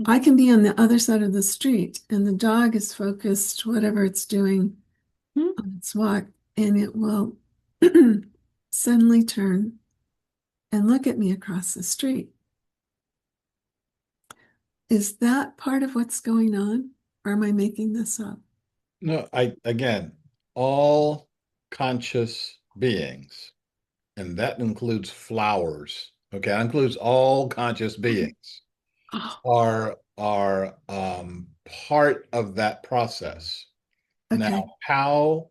I can be on the other side of the street and the dog is focused, whatever it's doing on its walk, and it will suddenly turn and look at me across the street. Is that part of what's going on, or am I making this up? No, again, all conscious beings, and that includes flowers. Okay, that includes all conscious beings Oh, are part of that process. okay. Now, how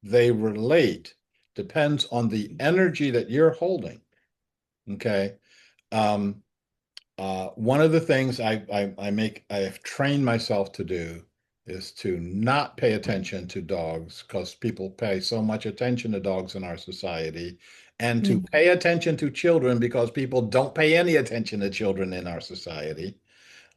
they relate depends on the energy that you're holding. Okay. Um, one of the things I have trained myself to do is to not pay attention to dogs because people pay so much attention to dogs in our society, and to pay attention to children because people don't pay any attention to children in our society.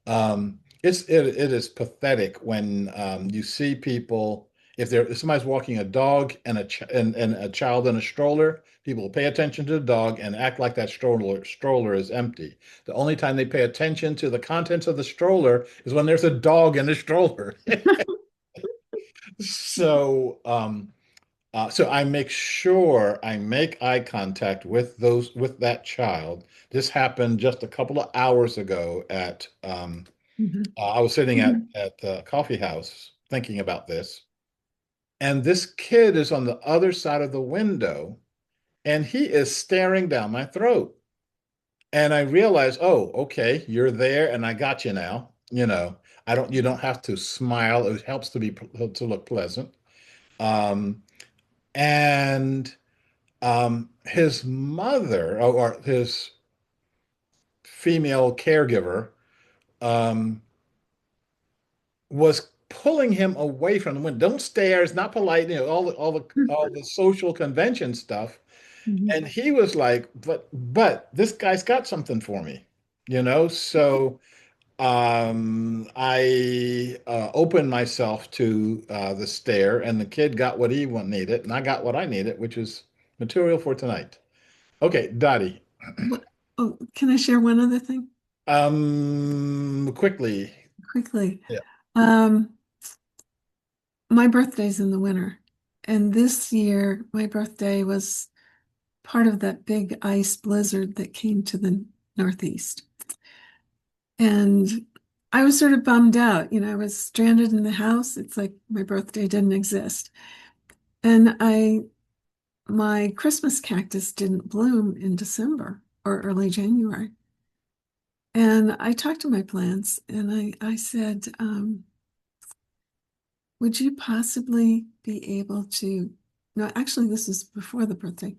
It is pathetic when you see people, if somebody's walking a dog and and a child in a stroller, people pay attention to the dog and act like that stroller is empty. The only time they pay attention to the contents of the stroller is when there's a dog in the stroller. So So I make sure I make eye contact with that child. This happened just a couple of hours ago at Mhm. I was sitting at the coffee house thinking about this, and this kid is on the other side of the window, and he is staring down my throat. And I realized, oh, okay, you're there, and I got you now. You don't have to smile. It helps to look pleasant. Um, and his mother or his female caregiver um, was pulling him away from the window. Don't stare. It's not polite. All the social convention stuff. Mhm. And he was like, but this guy's got something for me, So I opened myself to the stare, and the kid got what he needed, and I got what I needed, which is material for tonight. Okay, Dottie. What, oh, can I share one other thing Quickly. quickly? Yeah. Um, my birthday's in the winter, and this year my birthday was part of that big ice blizzard that came to the Northeast. And I was sort of bummed out. I was stranded in the house. It's like my birthday didn't exist. And my Christmas cactus didn't bloom in December or early January. And I talked to my plants and I said, would you possibly be able to? No, actually, this was before the birthday.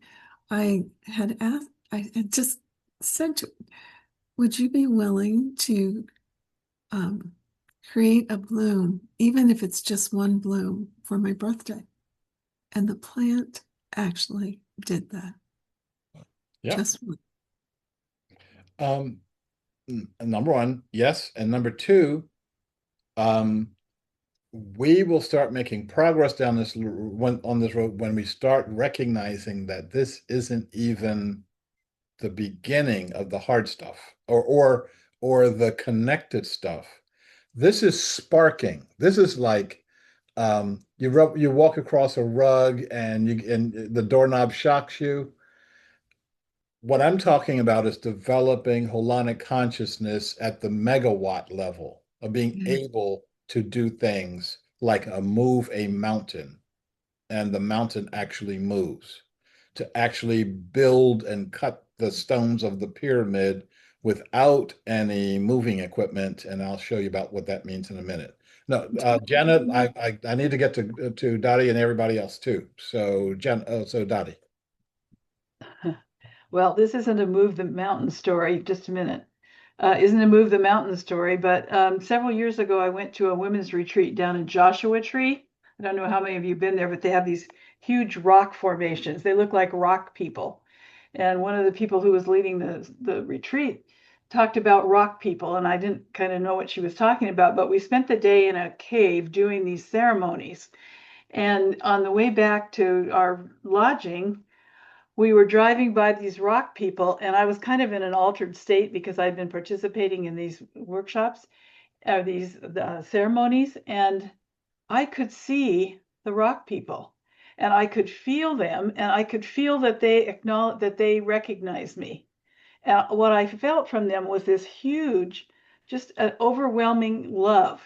I had just said to, would you be willing to um, create a bloom, even if it's just one bloom for my birthday? And the plant actually did that. Yeah. Just one. Um, Number one, yes. And number two, um, we will start making progress down on this road when we start recognizing that this isn't even the beginning of the hard stuff or the connected stuff. This is sparking. This is like you walk across a rug and the doorknob shocks you. What I'm talking about is developing holonic consciousness at the megawatt level of being Yeah. able to do things like move a mountain, and the mountain actually moves, to actually build and cut the stones of the pyramid without any moving equipment. And I'll show you about what that means in a minute. No, Janet, I need to get to Dottie and everybody else too. So Dottie. Well, this isn't a move the mountain story. Just a minute. Isn't a move the mountain story, but several years ago, I went to a women's retreat down in Joshua Tree. I don't know how many of you have been there, but they have these huge rock formations. They look like rock people. And one of the people who was leading the retreat talked about rock people, and I didn't kind of know what she was talking about, but we spent the day in a cave doing these ceremonies. And on the way back to our lodging, we were driving by these rock people, and I was kind of in an altered state because I'd been participating in these workshops or these ceremonies, and I could see the rock people, and I could feel them, and I could feel that they acknowledge that they recognized me. And what I felt from them was this huge, just an overwhelming love.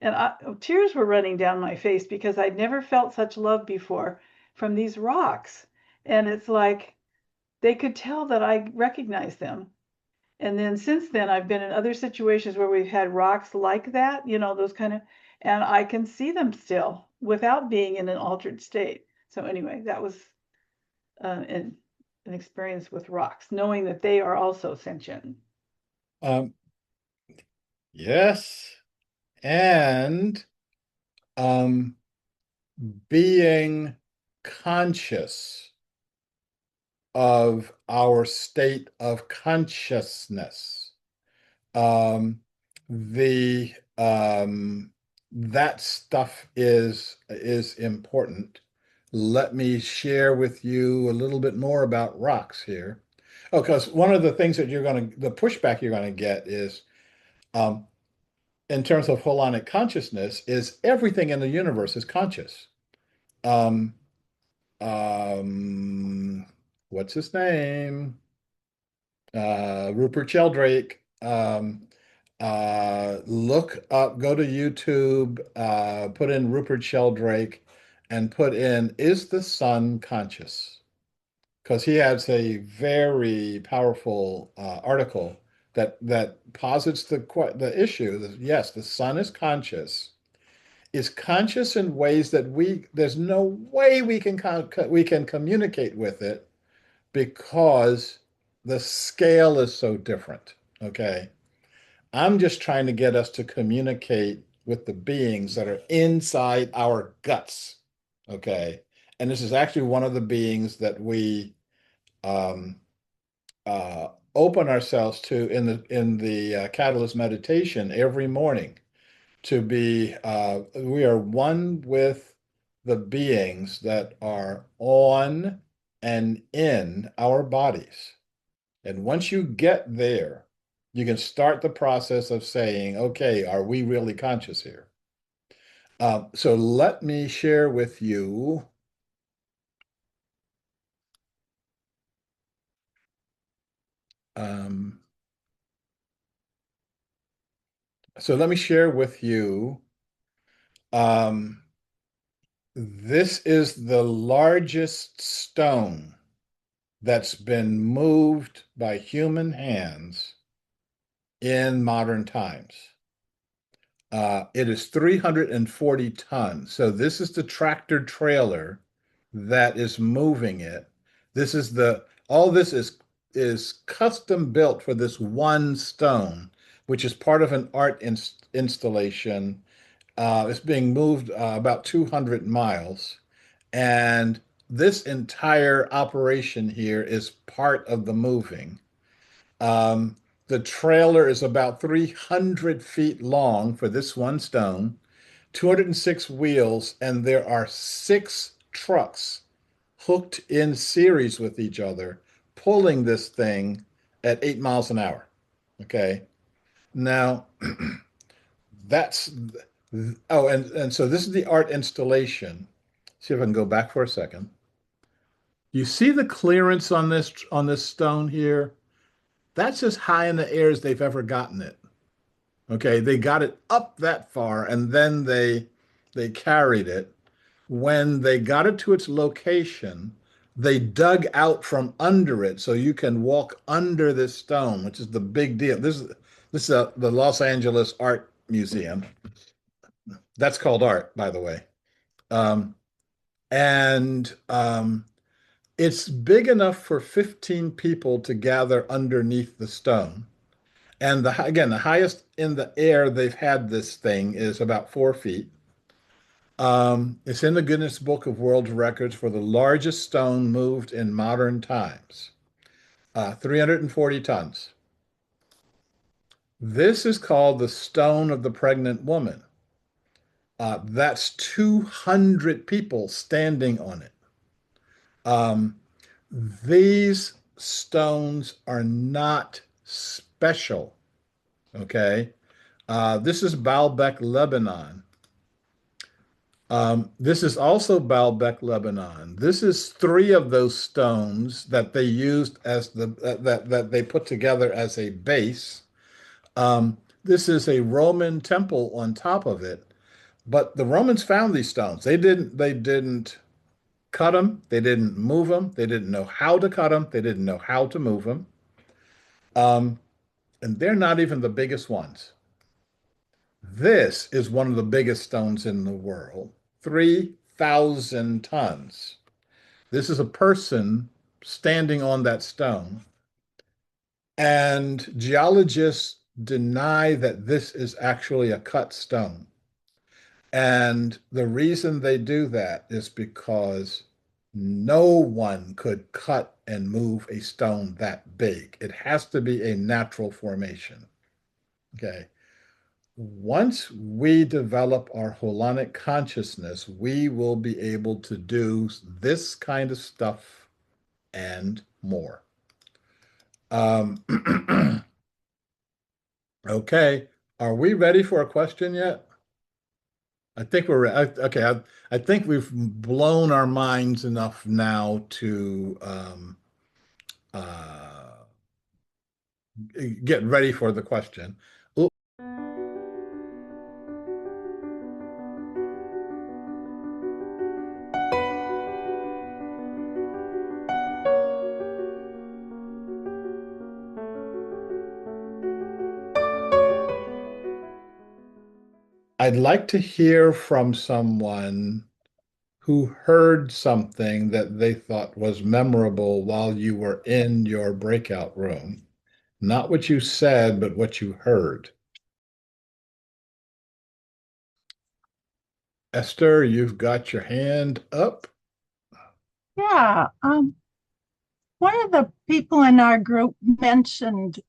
And tears were running down my face because I'd never felt such love before from these rocks. And it's like they could tell that I recognized them. And then since then, I've been in other situations where we've had rocks like that, those kind of, and I can see them still without being in an altered state. So anyway, that was an experience with rocks, knowing that they are also sentient. Um, yes, and um, being conscious of our state of consciousness. Um, the That stuff is important. Let me share with you a little bit more about rocks here. Oh, because one of the things that the pushback you're gonna get is, um, in terms of holonic consciousness, is everything in the universe is conscious. Um, um, what's his name? Rupert Sheldrake. Look up, go to YouTube, put in Rupert Sheldrake and put in, is the sun conscious? Because he has a very powerful article that posits the issue that yes, the sun is conscious in ways that there's no way we can communicate with it because the scale is so different. Okay. I'm just trying to get us to communicate with the beings that are inside our guts. Okay. And this is actually one of the beings that we um, open ourselves to in the Catalyst meditation every morning to be we are one with the beings that are on and in our bodies. And once you get there, you can start the process of saying, okay, are we really conscious here? So let me share with you. Um, so let me share with you. Um, this is the largest stone that's been moved by human hands in modern times. It is 340 tons. So this is the tractor trailer that is moving it. All this is custom built for this one stone, which is part of an art installation. It's being moved about 200 miles. And this entire operation here is part of the moving. Um, the trailer is about 300 feet long for this one stone, 206 wheels, and there are six trucks hooked in series with each other, pulling this thing at 8 miles an hour. Okay. Now, that's, oh, and so this is the art installation. See if I can go back for a second. You see the clearance on this stone here? That's as high in the air as they've ever gotten it. Okay, they got it up that far and then they carried it. When they got it to its location, they dug out from under it so you can walk under this stone, which is the big deal. This is the Los Angeles Art Museum. That's called art, by the way. Um, and it's big enough for 15 people to gather underneath the stone. And again, the highest in the air they've had this thing is about 4 feet. It's in the Guinness Book of World Records for the largest stone moved in modern times, 340 tons. This is called the Stone of the Pregnant Woman. That's 200 people standing on it. Um, these stones are not special, okay? This is Baalbek, Lebanon. This is also Baalbek, Lebanon. This is three of those stones that they used as that they put together as a base. This is a Roman temple on top of it, but the Romans found these stones. They didn't cut them. They didn't move them. They didn't know how to cut them. They didn't know how to move them. Um, and they're not even the biggest ones. This is one of the biggest stones in the world, 3,000 tons. This is a person standing on that stone. And geologists deny that this is actually a cut stone. And the reason they do that is because no one could cut and move a stone that big. It has to be a natural formation. Okay. Once we develop our holonic consciousness, we will be able to do this kind of stuff and more. Okay, are we ready for a question yet? I think okay. I think we've blown our minds enough now to uh, get ready for the question. I'd like to hear from someone who heard something that they thought was memorable while you were in your breakout room. Not what you said, but what you heard. Esther, you've got your hand up. Yeah, one of the people in our group mentioned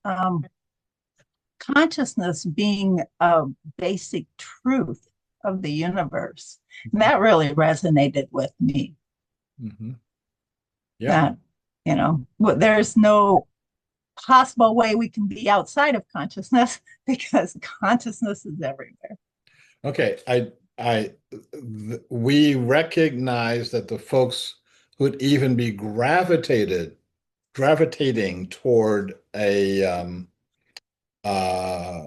consciousness being a basic truth of the universe. And that really resonated with me. Mhm. Yeah. That, there's no possible way we can be outside of consciousness because consciousness is everywhere. Okay. We recognize that the folks would even be gravitating toward uh,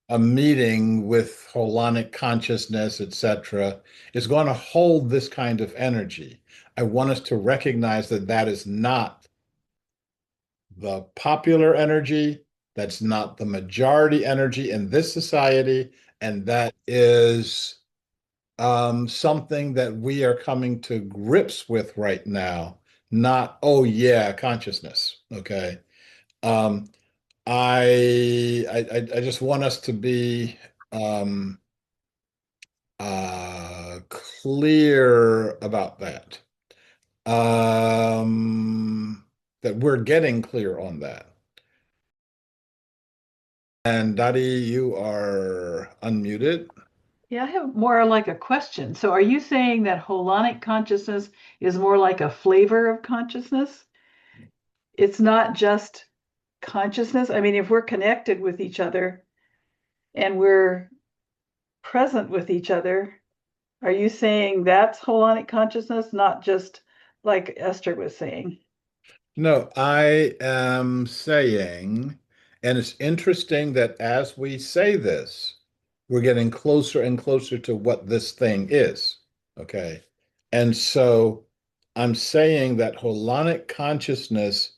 a meeting with holonic consciousness, etc., is going to hold this kind of energy. I want us to recognize that that is not the popular energy, that's not the majority energy in this society, and that is something that we are coming to grips with right now. Not, oh yeah, consciousness. Okay. Um, I just want us to be um, clear about that. That we're getting clear on that. And Dottie, you are unmuted. Yeah, I have more like a question. So are you saying that holonic consciousness is more like a flavor of consciousness? It's not just consciousness. I mean, if we're connected with each other and we're present with each other, are you saying that's holonic consciousness, not just like Esther was saying? No, I am saying, and it's interesting that as we say this, we're getting closer and closer to what this thing is. Okay. And so I'm saying that holonic consciousness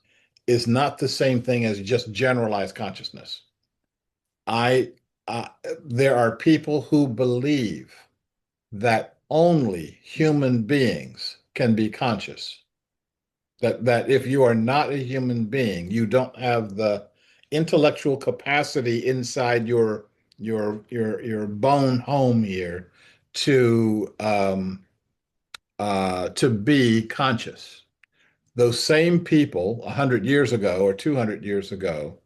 is not the same thing as just generalized consciousness. I, uh, there are people who believe that only human beings can be conscious. That if you are not a human being, you don't have the intellectual capacity inside your bone home here to be conscious. Those same people 100 years ago or 200 years ago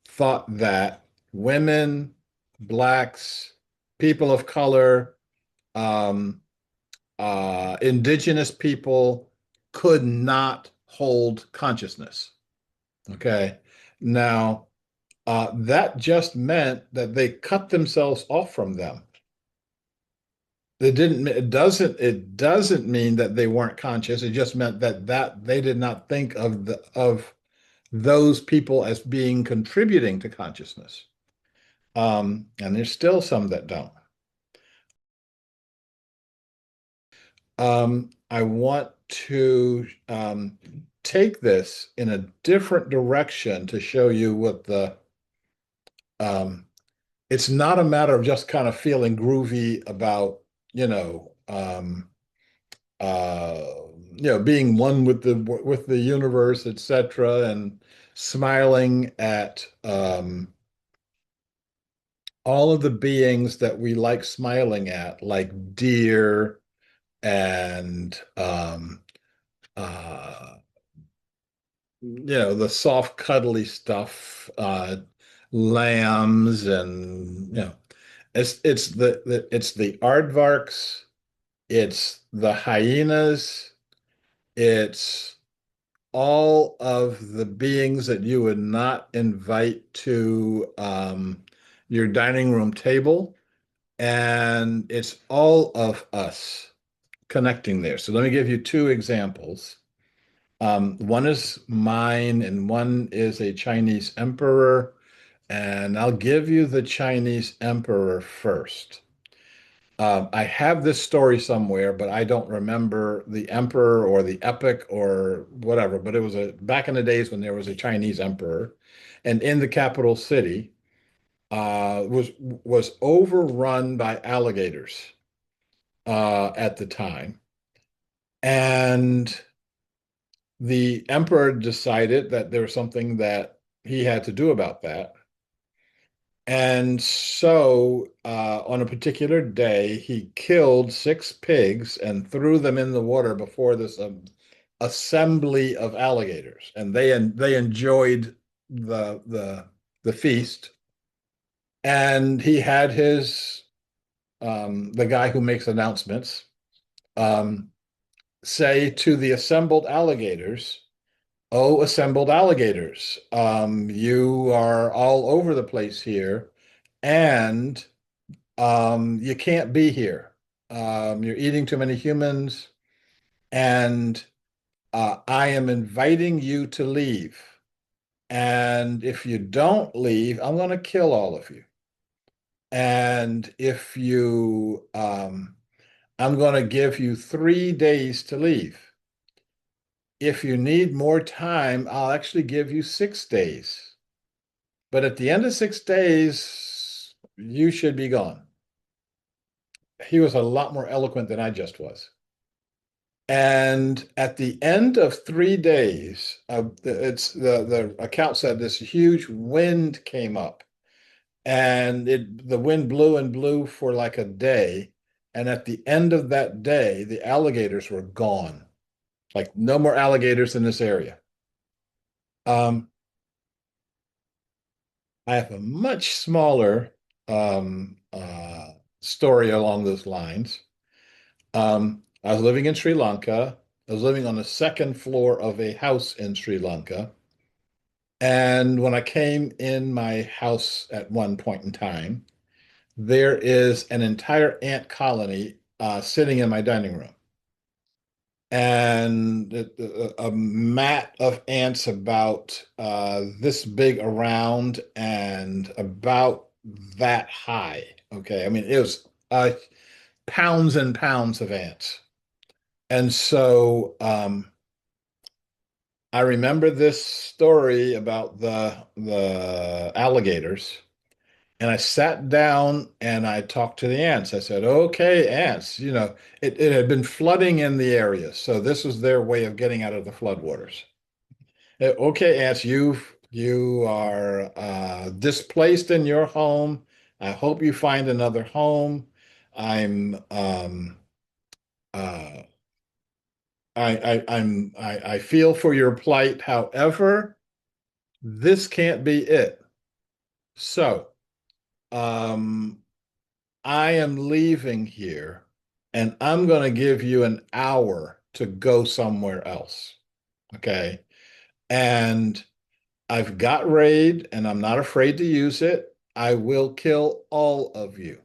thought that women, blacks, people of color, um, indigenous people could not hold consciousness. Okay. Now, that just meant that they cut themselves off from them. It doesn't mean that they weren't conscious. It just meant that they did not think of those people as being contributing to consciousness. And there's still some that don't. I want to take this in a different direction to show you what um, it's not a matter of just kind of feeling groovy about, you know, um, uh, being one with the universe, etc., and smiling at all of the beings that we like smiling at, like deer and uh, the soft, cuddly stuff, lambs, and it's the aardvarks, it's the hyenas, it's all of the beings that you would not invite to your dining room table. and it's all of us connecting there. So let me give you two examples. One is mine, and one is a Chinese emperor. And I'll give you the Chinese emperor first. I have this story somewhere, but I don't remember the emperor or the epic or whatever. But it was back in the days when there was a Chinese emperor, and in the capital city, was overrun by alligators at the time, and the emperor decided that there was something that he had to do about that. And so, on a particular day, he killed 6 pigs and threw them in the water before this assembly of alligators, and they enjoyed the feast. And he had his the guy who makes announcements um, say to the assembled alligators, "Oh, assembled alligators, you are all over the place here, and you can't be here. You're eating too many humans, and I am inviting you to leave. And if you don't leave, I'm going to kill all of you. And if you, I'm going to give you 3 days to leave. If you need more time, I'll actually give you 6 days. But at the end of 6 days, you should be gone." He was a lot more eloquent than I just was. And at the end of 3 days, it's the account said this huge wind came up, and the wind blew and blew for like a day. And at the end of that day, the alligators were gone. Like no more alligators in this area. Um, I have a much smaller story along those lines. I was living in Sri Lanka. I was living on the second floor of a house in Sri Lanka. And when I came in my house at one point in time, there is an entire ant colony sitting in my dining room. And a mat of ants about this big around and about that high. Okay. I mean, it was pounds and pounds of ants. And so I remember this story about the alligators, and I sat down and I talked to the ants. I said, "Okay, ants, it had been flooding in the area, so this was their way of getting out of the floodwaters. Okay, ants, you are displaced in your home. I hope you find another home. I'm uh, I feel for your plight. However, this can't be it. So, um, I am leaving here, and I'm going to give you an hour to go somewhere else. Okay. And I've got raid, and I'm not afraid to use it. I will kill all of you.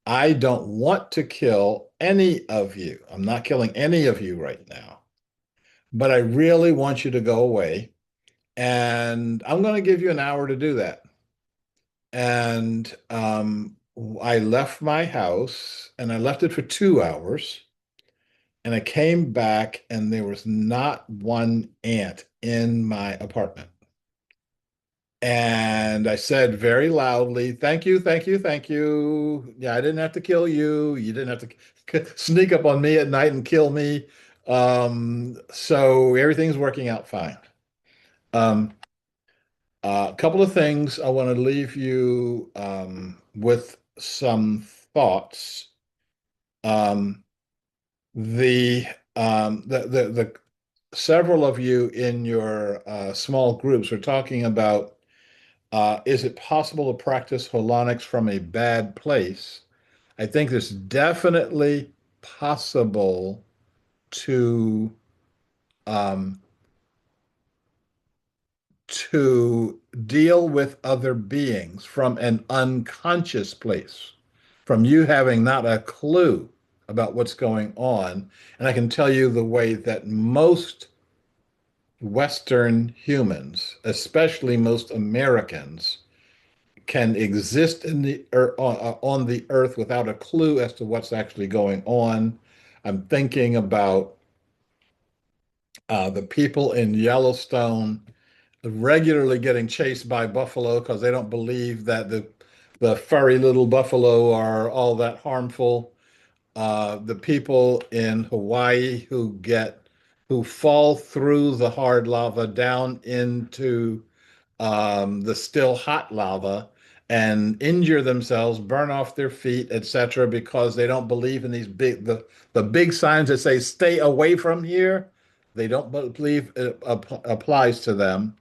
I don't want to kill any of you. I'm not killing any of you right now, but I really want you to go away. And I'm going to give you an hour to do that. And I left my house, and I left it for 2 hours. And I came back, and there was not one ant in my apartment. And I said very loudly, "Thank you, thank you, thank you. Yeah, I didn't have to kill you. You didn't have to sneak up on me at night and kill me. So everything's working out fine." Um, a couple of things I want to leave you with some thoughts. Um, the, the several of you in your small groups are talking about is it possible to practice holonics from a bad place? I think it's definitely possible to um, to deal with other beings from an unconscious place. from you having not a clue about what's going on. And I can tell you the way that most Western humans, especially most Americans, can exist in the on the earth without a clue as to what's actually going on. I'm thinking about the people in Yellowstone regularly getting chased by buffalo because they don't believe that the furry little buffalo are all that harmful. The people in Hawaii who fall through the hard lava down into the still hot lava and injure themselves, burn off their feet, etc., because they don't believe in the big signs that say "stay away from here." They don't believe it applies to them.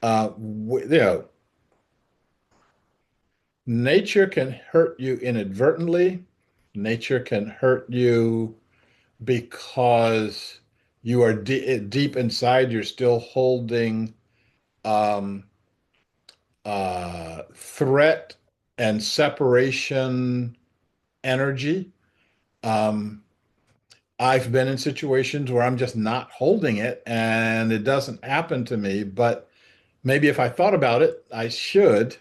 You know, nature can hurt you inadvertently. Nature can hurt you because you are deep inside, you're still holding um, threat and separation energy. Um, I've been in situations where I'm just not holding it and it doesn't happen to me, but maybe if I thought about it, I should.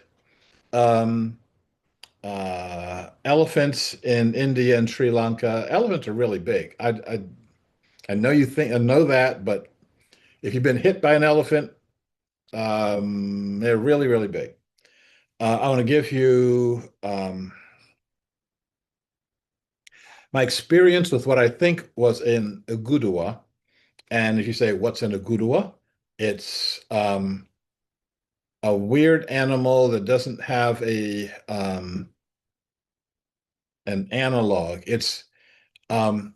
Um, Elephants in India and Sri Lanka, elephants are really big. I know you think I know that, but if you've been hit by an elephant, they're really, really big. I want to give you my experience with what I think was in Agudua. And if you say, what's in Agudua? It's a weird animal that doesn't have an analog. It's um,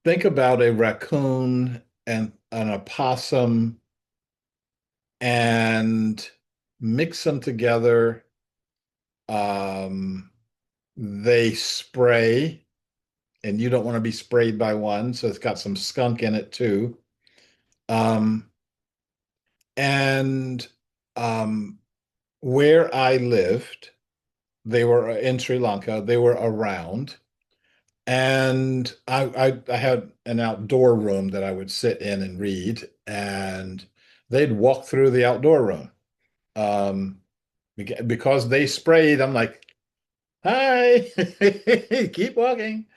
think about a raccoon and an opossum and mix them together. Um, they spray, and you don't want to be sprayed by one, so it's got some skunk in it too. Um, and where I lived, they were in Sri Lanka, they were around. And I had an outdoor room that I would sit in and read, and they'd walk through the outdoor room. Um, because they sprayed, I'm like, hi, keep walking.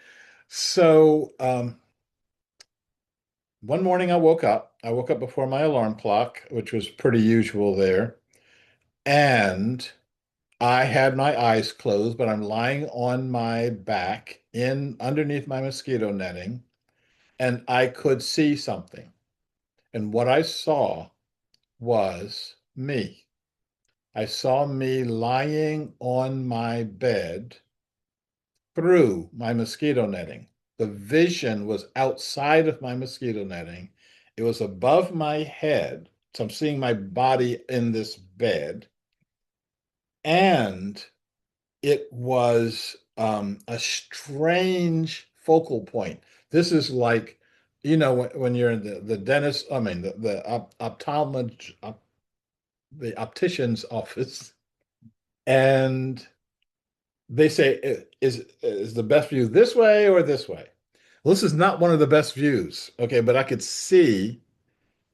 So one morning I woke up. I woke up before my alarm clock, which was pretty usual there. And I had my eyes closed, but I'm lying on my back in underneath my mosquito netting, and I could see something. And what I saw was me. I saw me lying on my bed through my mosquito netting. The vision was outside of my mosquito netting. It was above my head. So I'm seeing my body in this bed. And it was a strange focal point. This is like, when you're in the dentist, I mean, the optician's office, and they say, is the best view this way or this way? Well, this is not one of the best views, okay, but I could see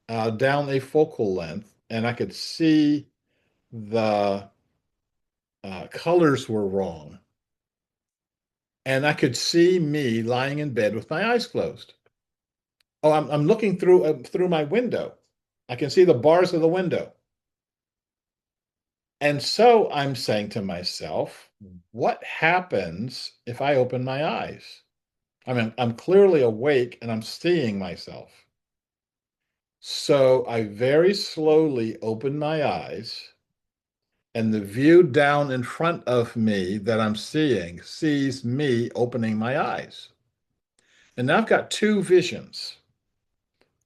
down a focal length, and I could see the colors were wrong. And I could see me lying in bed with my eyes closed. Oh, I'm looking through my window. I can see the bars of the window. And so I'm saying to myself, what happens if I open my eyes? I mean, I'm clearly awake and I'm seeing myself. So I very slowly open my eyes, and the view down in front of me that I'm seeing sees me opening my eyes. And now I've got two visions.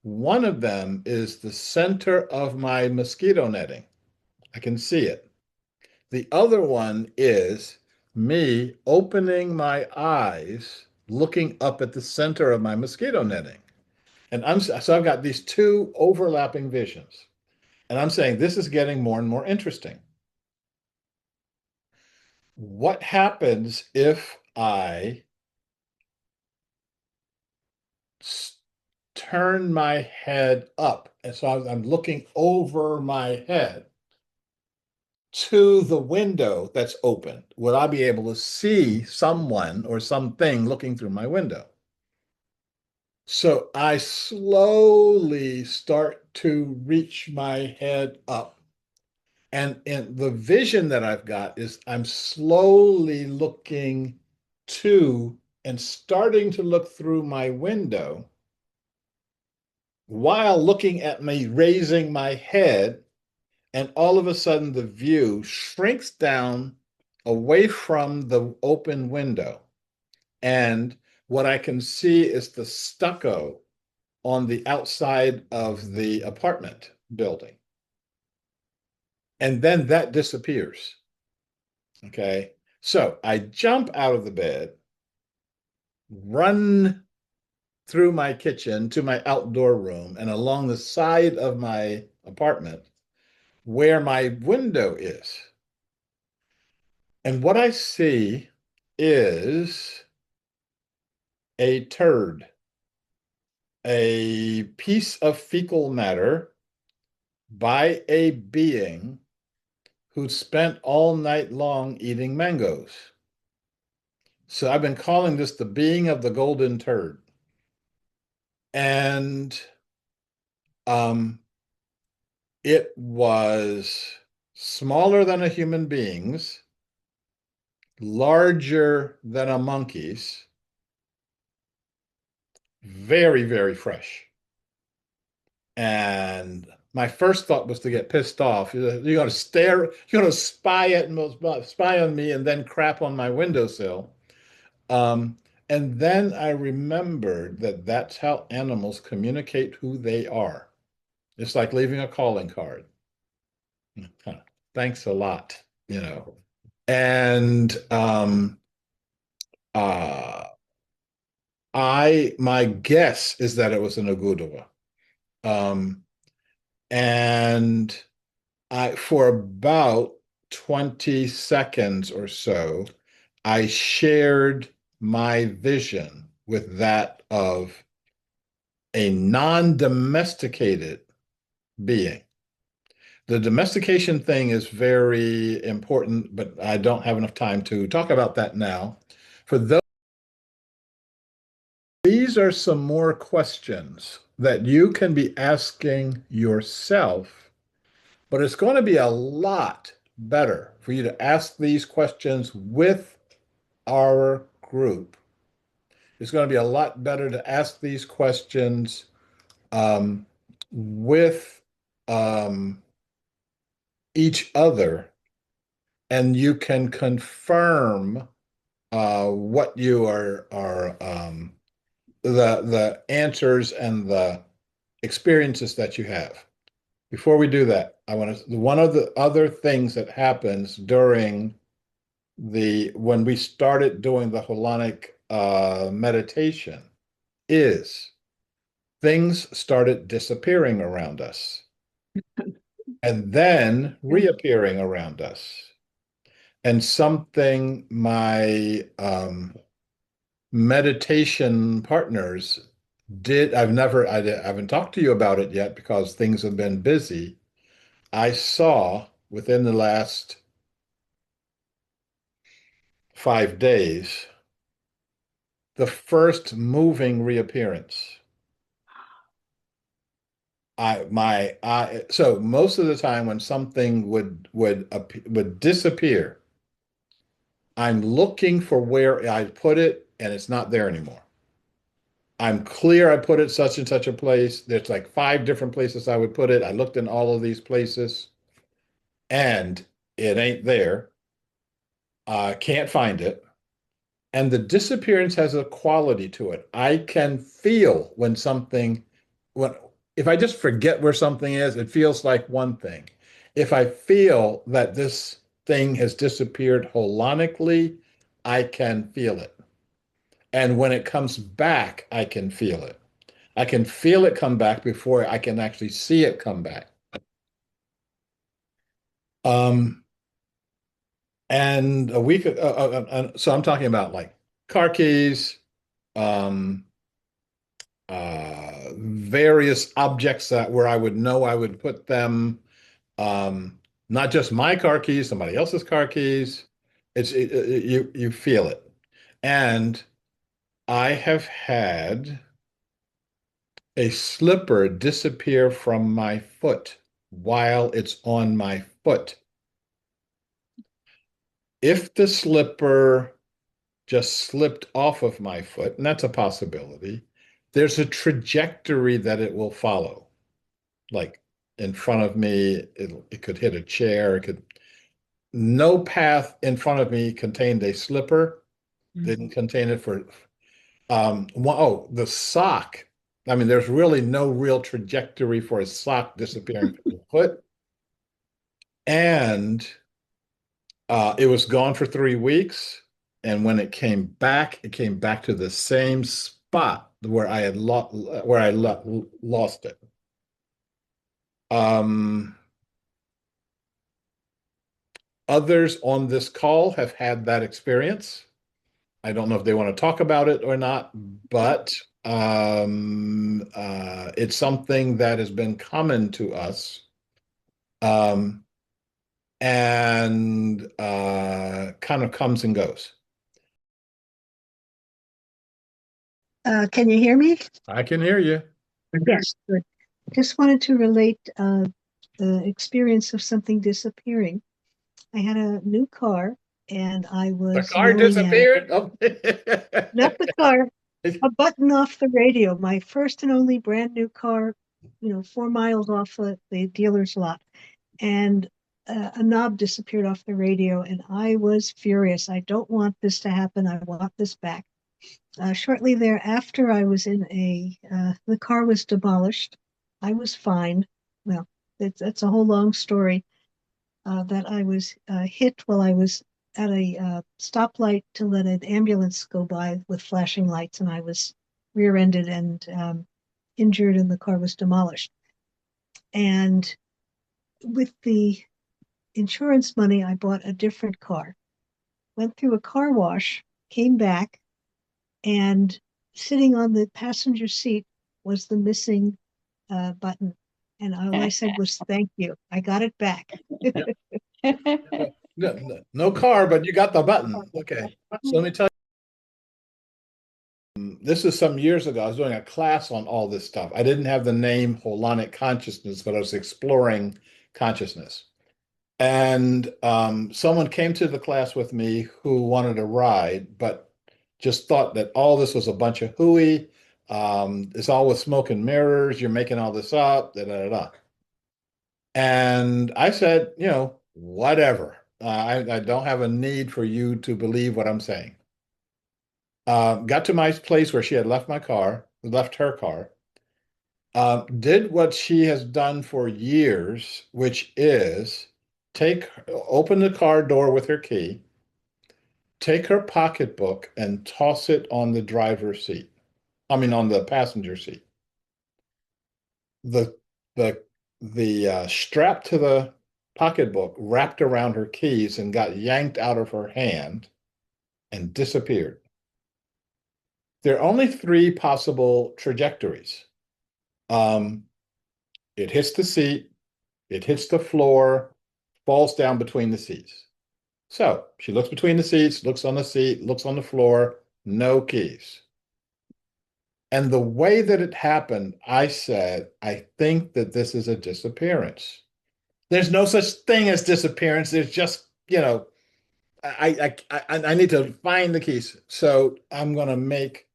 One of them is the center of my mosquito netting. I can see it. The other one is me opening my eyes, looking up at the center of my mosquito netting. And so I've got these two overlapping visions. And I'm saying this is getting more and more interesting. What happens if I turn my head up? And so I'm looking over my head to the window that's open. Would I be able to see someone or something looking through my window? So I slowly start to reach my head up. And the vision that I've got is I'm slowly looking to and starting to look through my window while looking at me raising my head. And all of a sudden, the view shrinks down away from the open window. And what I can see is the stucco on the outside of the apartment building. And then that disappears. Okay. So I jump out of the bed, run through my kitchen to my outdoor room and along the side of my apartment where my window is. And what I see is a turd, a piece of fecal matter by a being who spent all night long eating mangoes. So I've been calling this the being of the golden turd. And it was smaller than a human being's, larger than a monkey's, very, very fresh. And my first thought was to get pissed off. You're going to stare, you're going to spy on me and then crap on my windowsill. Um, and then I remembered that that's how animals communicate who they are. It's like leaving a calling card. Thanks a lot, you know. And uh, my guess is that it was an agudua. Um, and for about 20 seconds or so, I shared my vision with that of a non-domesticated being. The domestication thing is very important, but I don't have enough time to talk about that now. For those, these are some more questions that you can be asking yourself, but it's going to be a lot better for you to ask these questions with our group. It's going to be a lot better to ask these questions with each other, and you can confirm what you are the answers and the experiences that you have. Before we do that, I want to one of the other things that happens during when we started doing the Holonic meditation is things started disappearing around us and then reappearing around us. And something my meditation partners did, I haven't talked to you about it yet because things have been busy. I saw within the last 5 days the first moving reappearance. So most of the time when something would disappear, I'm looking for where I put it and it's not there anymore. I'm clear I put it such and such a place. There's like 5 different places I would put it. I looked in all of these places and it ain't there. I can't find it. And the disappearance has a quality to it. I can feel when if I just forget where something is, it feels like one thing. If I feel that this thing has disappeared holonically, I can feel it. And when it comes back, I can feel it. I can feel it come back before I can actually see it come back. And a week, so I'm talking about like car keys, um, various objects that where I would know I would put them, um, not just my car keys, somebody else's car keys. You feel it. And I have had a slipper disappear from my foot while it's on my foot. If the slipper just slipped off of my foot, and that's a possibility, there's a trajectory that it will follow. Like in front of me, it could hit a chair, it could. No path in front of me contained a slipper, didn't contain it for the sock. I mean, there's really no real trajectory for a sock disappearing from your foot. And it was gone for 3 weeks. And when it came back to the same spot where I had lost it. Others on this call have had that experience. I don't know if they want to talk about it or not, but it's something that has been common to us. And kind of comes and goes. Can you hear me? I can hear you. Yes, good. Just wanted to relate the experience of something disappearing. I had a new car and I The was car yelling at it. disappeared? Oh. Not the car, a button off the radio. My first and only brand new car, 4 miles off the dealer's lot. And a knob disappeared off the radio and I was furious. I don't want this to happen. I want this back. Shortly thereafter, I was the car was demolished. I was fined. Well, that's a whole long story. That I was hit while I was at a stoplight to let an ambulance go by with flashing lights, and I was rear-ended and injured, and the car was demolished. And with the insurance money, I bought a different car. Went through a car wash, came back, and sitting on the passenger seat was the missing button. And all I said was, "Thank you. I got it back." No car, but you got the button. Okay. So let me tell you, this is some years ago. I was doing a class on all this stuff. I didn't have the name holonic consciousness, but I was exploring consciousness. And someone came to the class with me who wanted a ride, but just thought that all this was a bunch of hooey. It's all with smoke and mirrors. You're making all this up. Da, da, da, da. And I said, whatever. I don't have a need for you to believe what I'm saying. Got to my place where she had left her car. Did what she has done for years, which is open the car door with her key, take her pocketbook and toss it on the driver's seat. I mean, on the passenger seat. The strap to the pocketbook wrapped around her keys and got yanked out of her hand and disappeared. There are only 3 possible trajectories. It hits the seat, it hits the floor, falls down between the seats. So she looks between the seats, looks on the seat, looks on the floor, no keys. And the way that it happened, I said, I think that this is a disappearance. There's no such thing as disappearance. There's just, I need to find the keys. So I'm going to make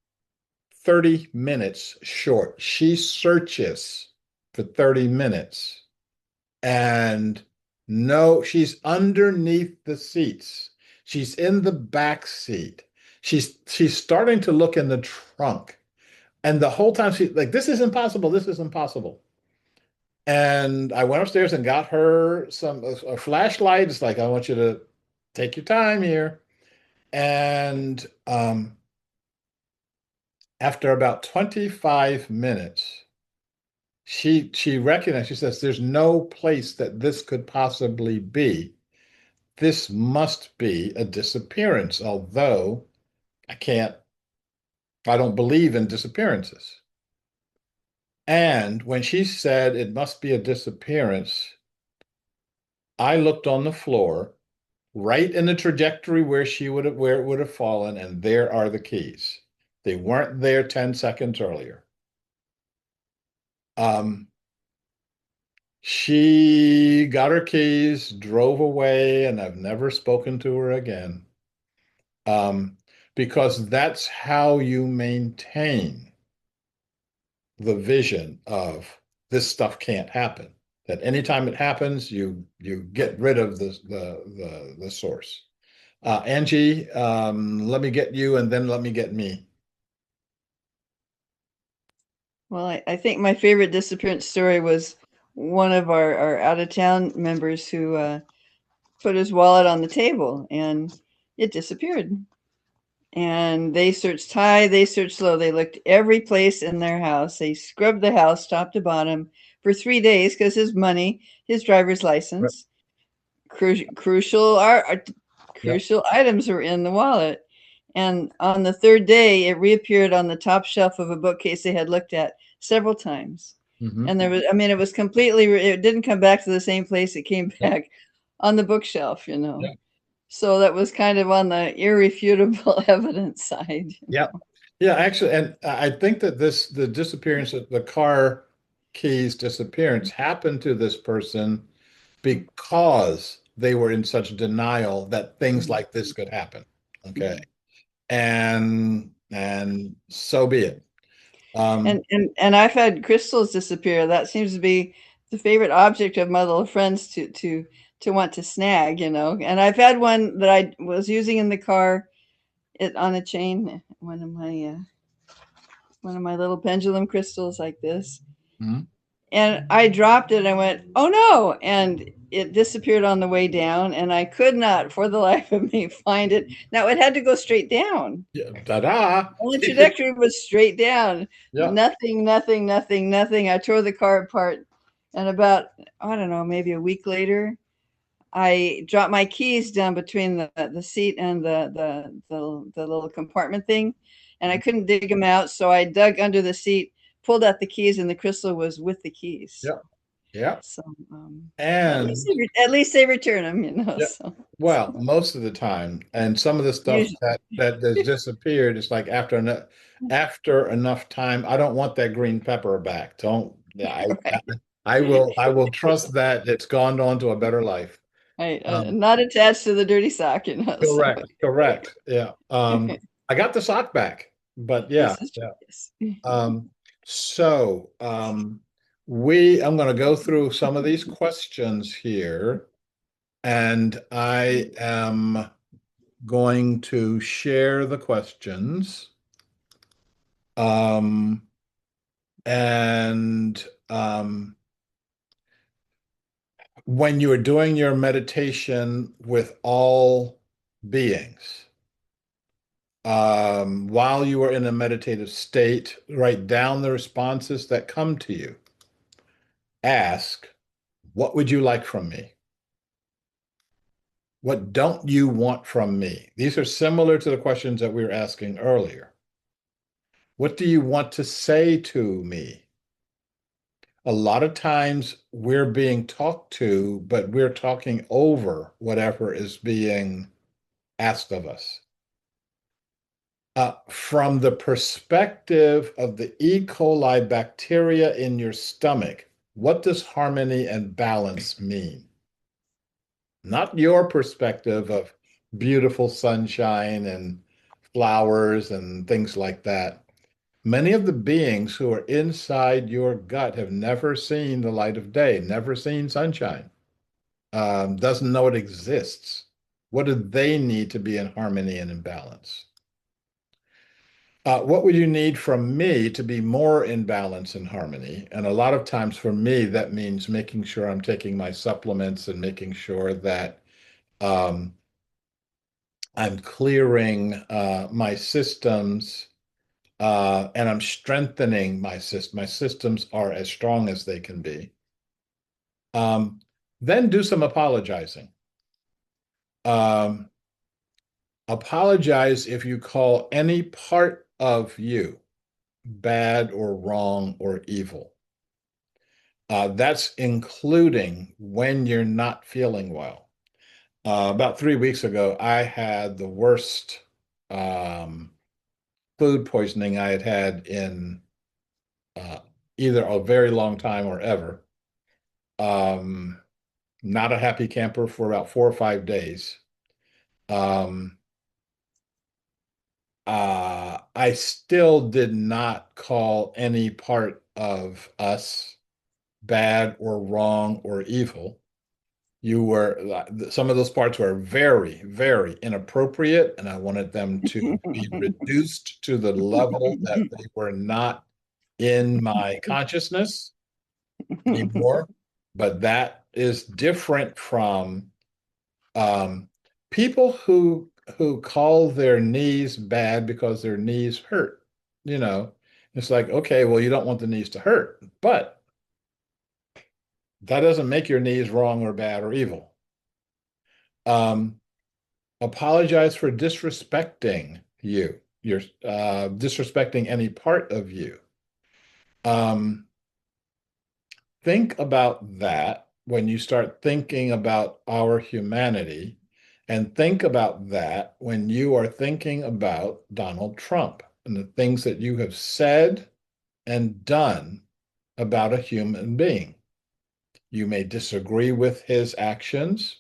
30 minutes short. She searches for 30 minutes and no, she's underneath the seats. She's in the back seat. She's starting to look in the trunk. And the whole time she's like, this is impossible. This is impossible. And I went upstairs and got her a flashlight. It's like, I want you to take your time here. And after about 25 minutes, she recognized, she says, there's no place that this could possibly be. this must be a disappearance, although I don't believe in disappearances. And when she said it must be a disappearance, I looked on the floor, right in the trajectory where where it would have fallen, and there are the keys. They weren't there 10 seconds earlier. She got her keys, drove away, and I've never spoken to her again. Because that's how you maintain the vision of this stuff can't happen. That anytime it happens, you get rid of the source. Angie, let me get you, and then let me get me. Well, I think my favorite disappearance story was one of our out-of-town members who put his wallet on the table and it disappeared. And they searched high, they searched low. They looked every place in their house. They scrubbed the house top to bottom for 3 days because his money, his driver's license, crucial items were in the wallet. And on the third day, it reappeared on the top shelf of a bookcase they had looked at several times. And there was, I mean, it was completely, it didn't come back to the same place. It came back on the bookshelf, you know. Yeah. So that was kind of on the irrefutable evidence side. Yeah. Yeah, actually, and I think that the disappearance of the car keys disappearance happened to this person because they were in such denial that things like this could happen. Okay. And so be it. And I've had crystals disappear. That seems to be the favorite object of my little friends to want to snag, you know. And I've had one that I was using in the car, it on a chain, one of my little pendulum crystals like this. Mhm. And I dropped it and I went, oh no, and it disappeared on the way down, and I could not for the life of me find it. Now it had to go straight down. Yeah, ta-da. The trajectory was straight down. Yeah. Nothing. I tore the car apart. And about, I don't know, maybe a week later, I dropped my keys down between the seat and the little compartment thing. And I couldn't dig them out. So I dug under the seat, pulled out the keys, and the crystal was with the keys. Yeah. Yeah. So And at least they return them, you know. Yeah. So Well, most of the time, and some of the stuff Usually. that has disappeared, it's like after enough time, I don't want that green pepper back. Don't. Yeah, Right. I will trust that it's gone on to a better life. Not attached to the dirty sock, you know. Correct. So. Correct. Yeah. I got the sock back, but yeah. This is true, Yeah. yes. So I'm going to go through some of these questions here, and I am going to share the questions. And when you are doing your meditation with all beings, while you are in a meditative state, write down the responses that come to you. Ask, what would you like from me? What don't you want from me? These are similar to the questions that we were asking earlier. What do you want to say to me? A lot of times we're being talked to, but we're talking over whatever is being asked of us. From the perspective of the E. coli bacteria in your stomach, what does harmony and balance mean? Not your perspective of beautiful sunshine and flowers and things like that. Many of the beings who are inside your gut have never seen the light of day, never seen sunshine, doesn't know it exists. What do they need to be in harmony and in balance? What would you need from me to be more in balance and harmony? And a lot of times for me, that means making sure I'm taking my supplements and making sure that I'm clearing my systems and I'm strengthening my system. My systems are as strong as they can be. Then do some apologizing. Um, apologize if you call any part of you bad or wrong or evil. That's including when you're not feeling well. About 3 weeks ago, I had the worst food poisoning I had had in uh, either a very long time or ever. Um, not a happy camper for about 4 or 5 days. Um, I still did not call any part of us bad or wrong or evil. You were some of those parts were very, very inappropriate, and I wanted them to be reduced to the level that they were not in my consciousness anymore. But that is different from um, people who call their knees bad because their knees hurt. You know, it's like, okay, well, you don't want the knees to hurt, but that doesn't make your knees wrong or bad or evil. Um, apologize for disrespecting you. You're disrespecting any part of you. Um, think about that when you start thinking about our humanity, and think about that when you are thinking about Donald Trump and the things that you have said and done about a human being. You may disagree with his actions.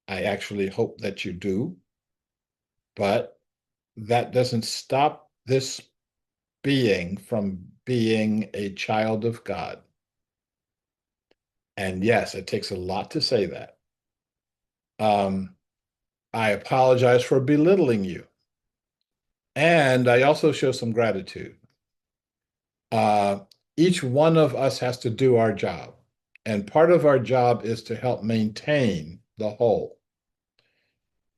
I actually hope that you do, but that doesn't stop this being from being a child of God. And yes, it takes a lot to say that. I apologize for belittling you. And I also show some gratitude. Uh, each one of us has to do our job. And part of our job is to help maintain the whole.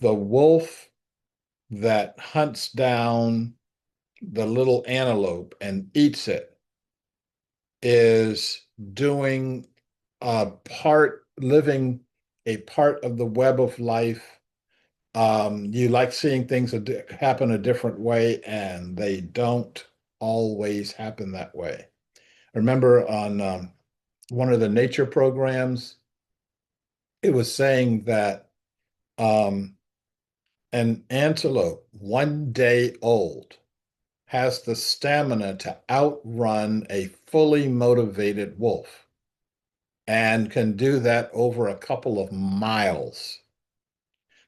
The wolf that hunts down the little antelope and eats it is doing living a part of the web of life. You like seeing things happen a different way, and they don't always happen that way. I remember on one of the nature programs, it was saying that um, an antelope 1 day old has the stamina to outrun a fully motivated wolf and can do that over a couple of miles.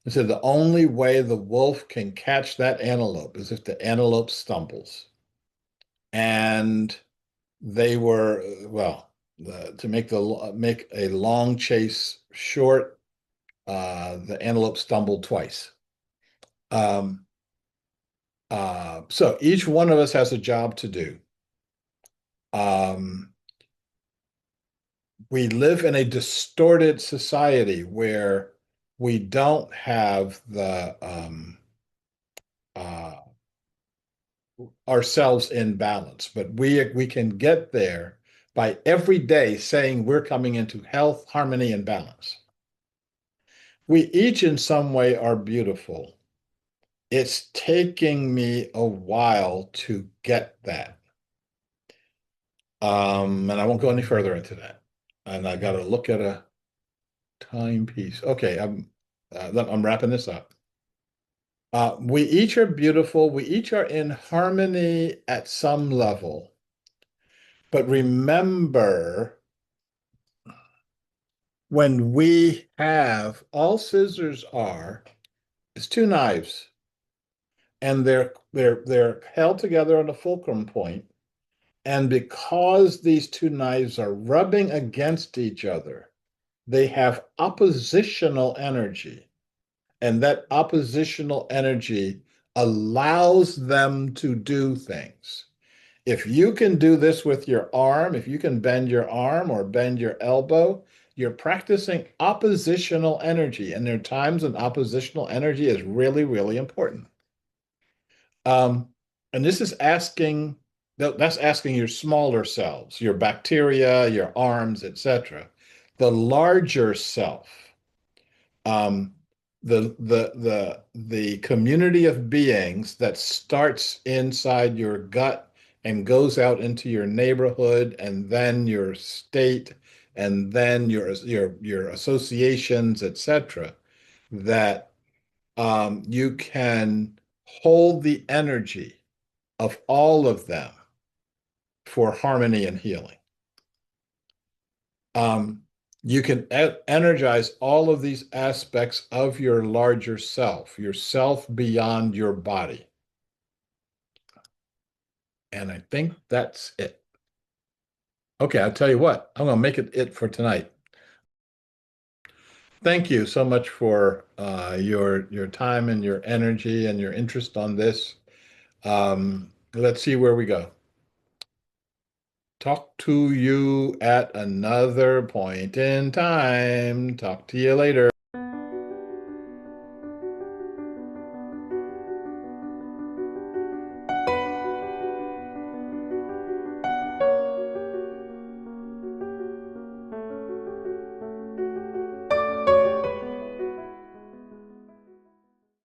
He said the only way the wolf can catch that antelope is if the antelope stumbles. And they were, well, to make a long chase short, the antelope stumbled twice. Um, so each one of us has a job to do. Um, we live in a distorted society where we don't have the uh, ourselves in balance, but we can get there by every day saying we're coming into health, harmony, and balance. We each in some way are beautiful. It's taking me a while to get that. And I won't go any further into that. And I got to look at a timepiece. Okay, I'm wrapping this up. We each are beautiful. We each are in harmony at some level. But remember, when we have, all scissors are, it's two knives, and they're held together on a fulcrum point. And because these two knives are rubbing against each other, they have oppositional energy. And that oppositional energy allows them to do things. If you can do this with your arm, if you can bend your arm or bend your elbow, you're practicing oppositional energy. And there are times when oppositional energy is really, really important. And this is that's asking your smaller selves, your bacteria, your arms, etc. The larger self, um, the community of beings that starts inside your gut and goes out into your neighborhood and then your state and then your associations, etc., that you can hold the energy of all of them for harmony and healing. You can energize all of these aspects of your larger self, yourself beyond your body. And I think that's it. Okay, I'll tell you what, I'm going to make it for tonight. Thank you so much for your time and your energy and your interest on this. Let's see where we go. Talk to you at another point in time. Talk to you later.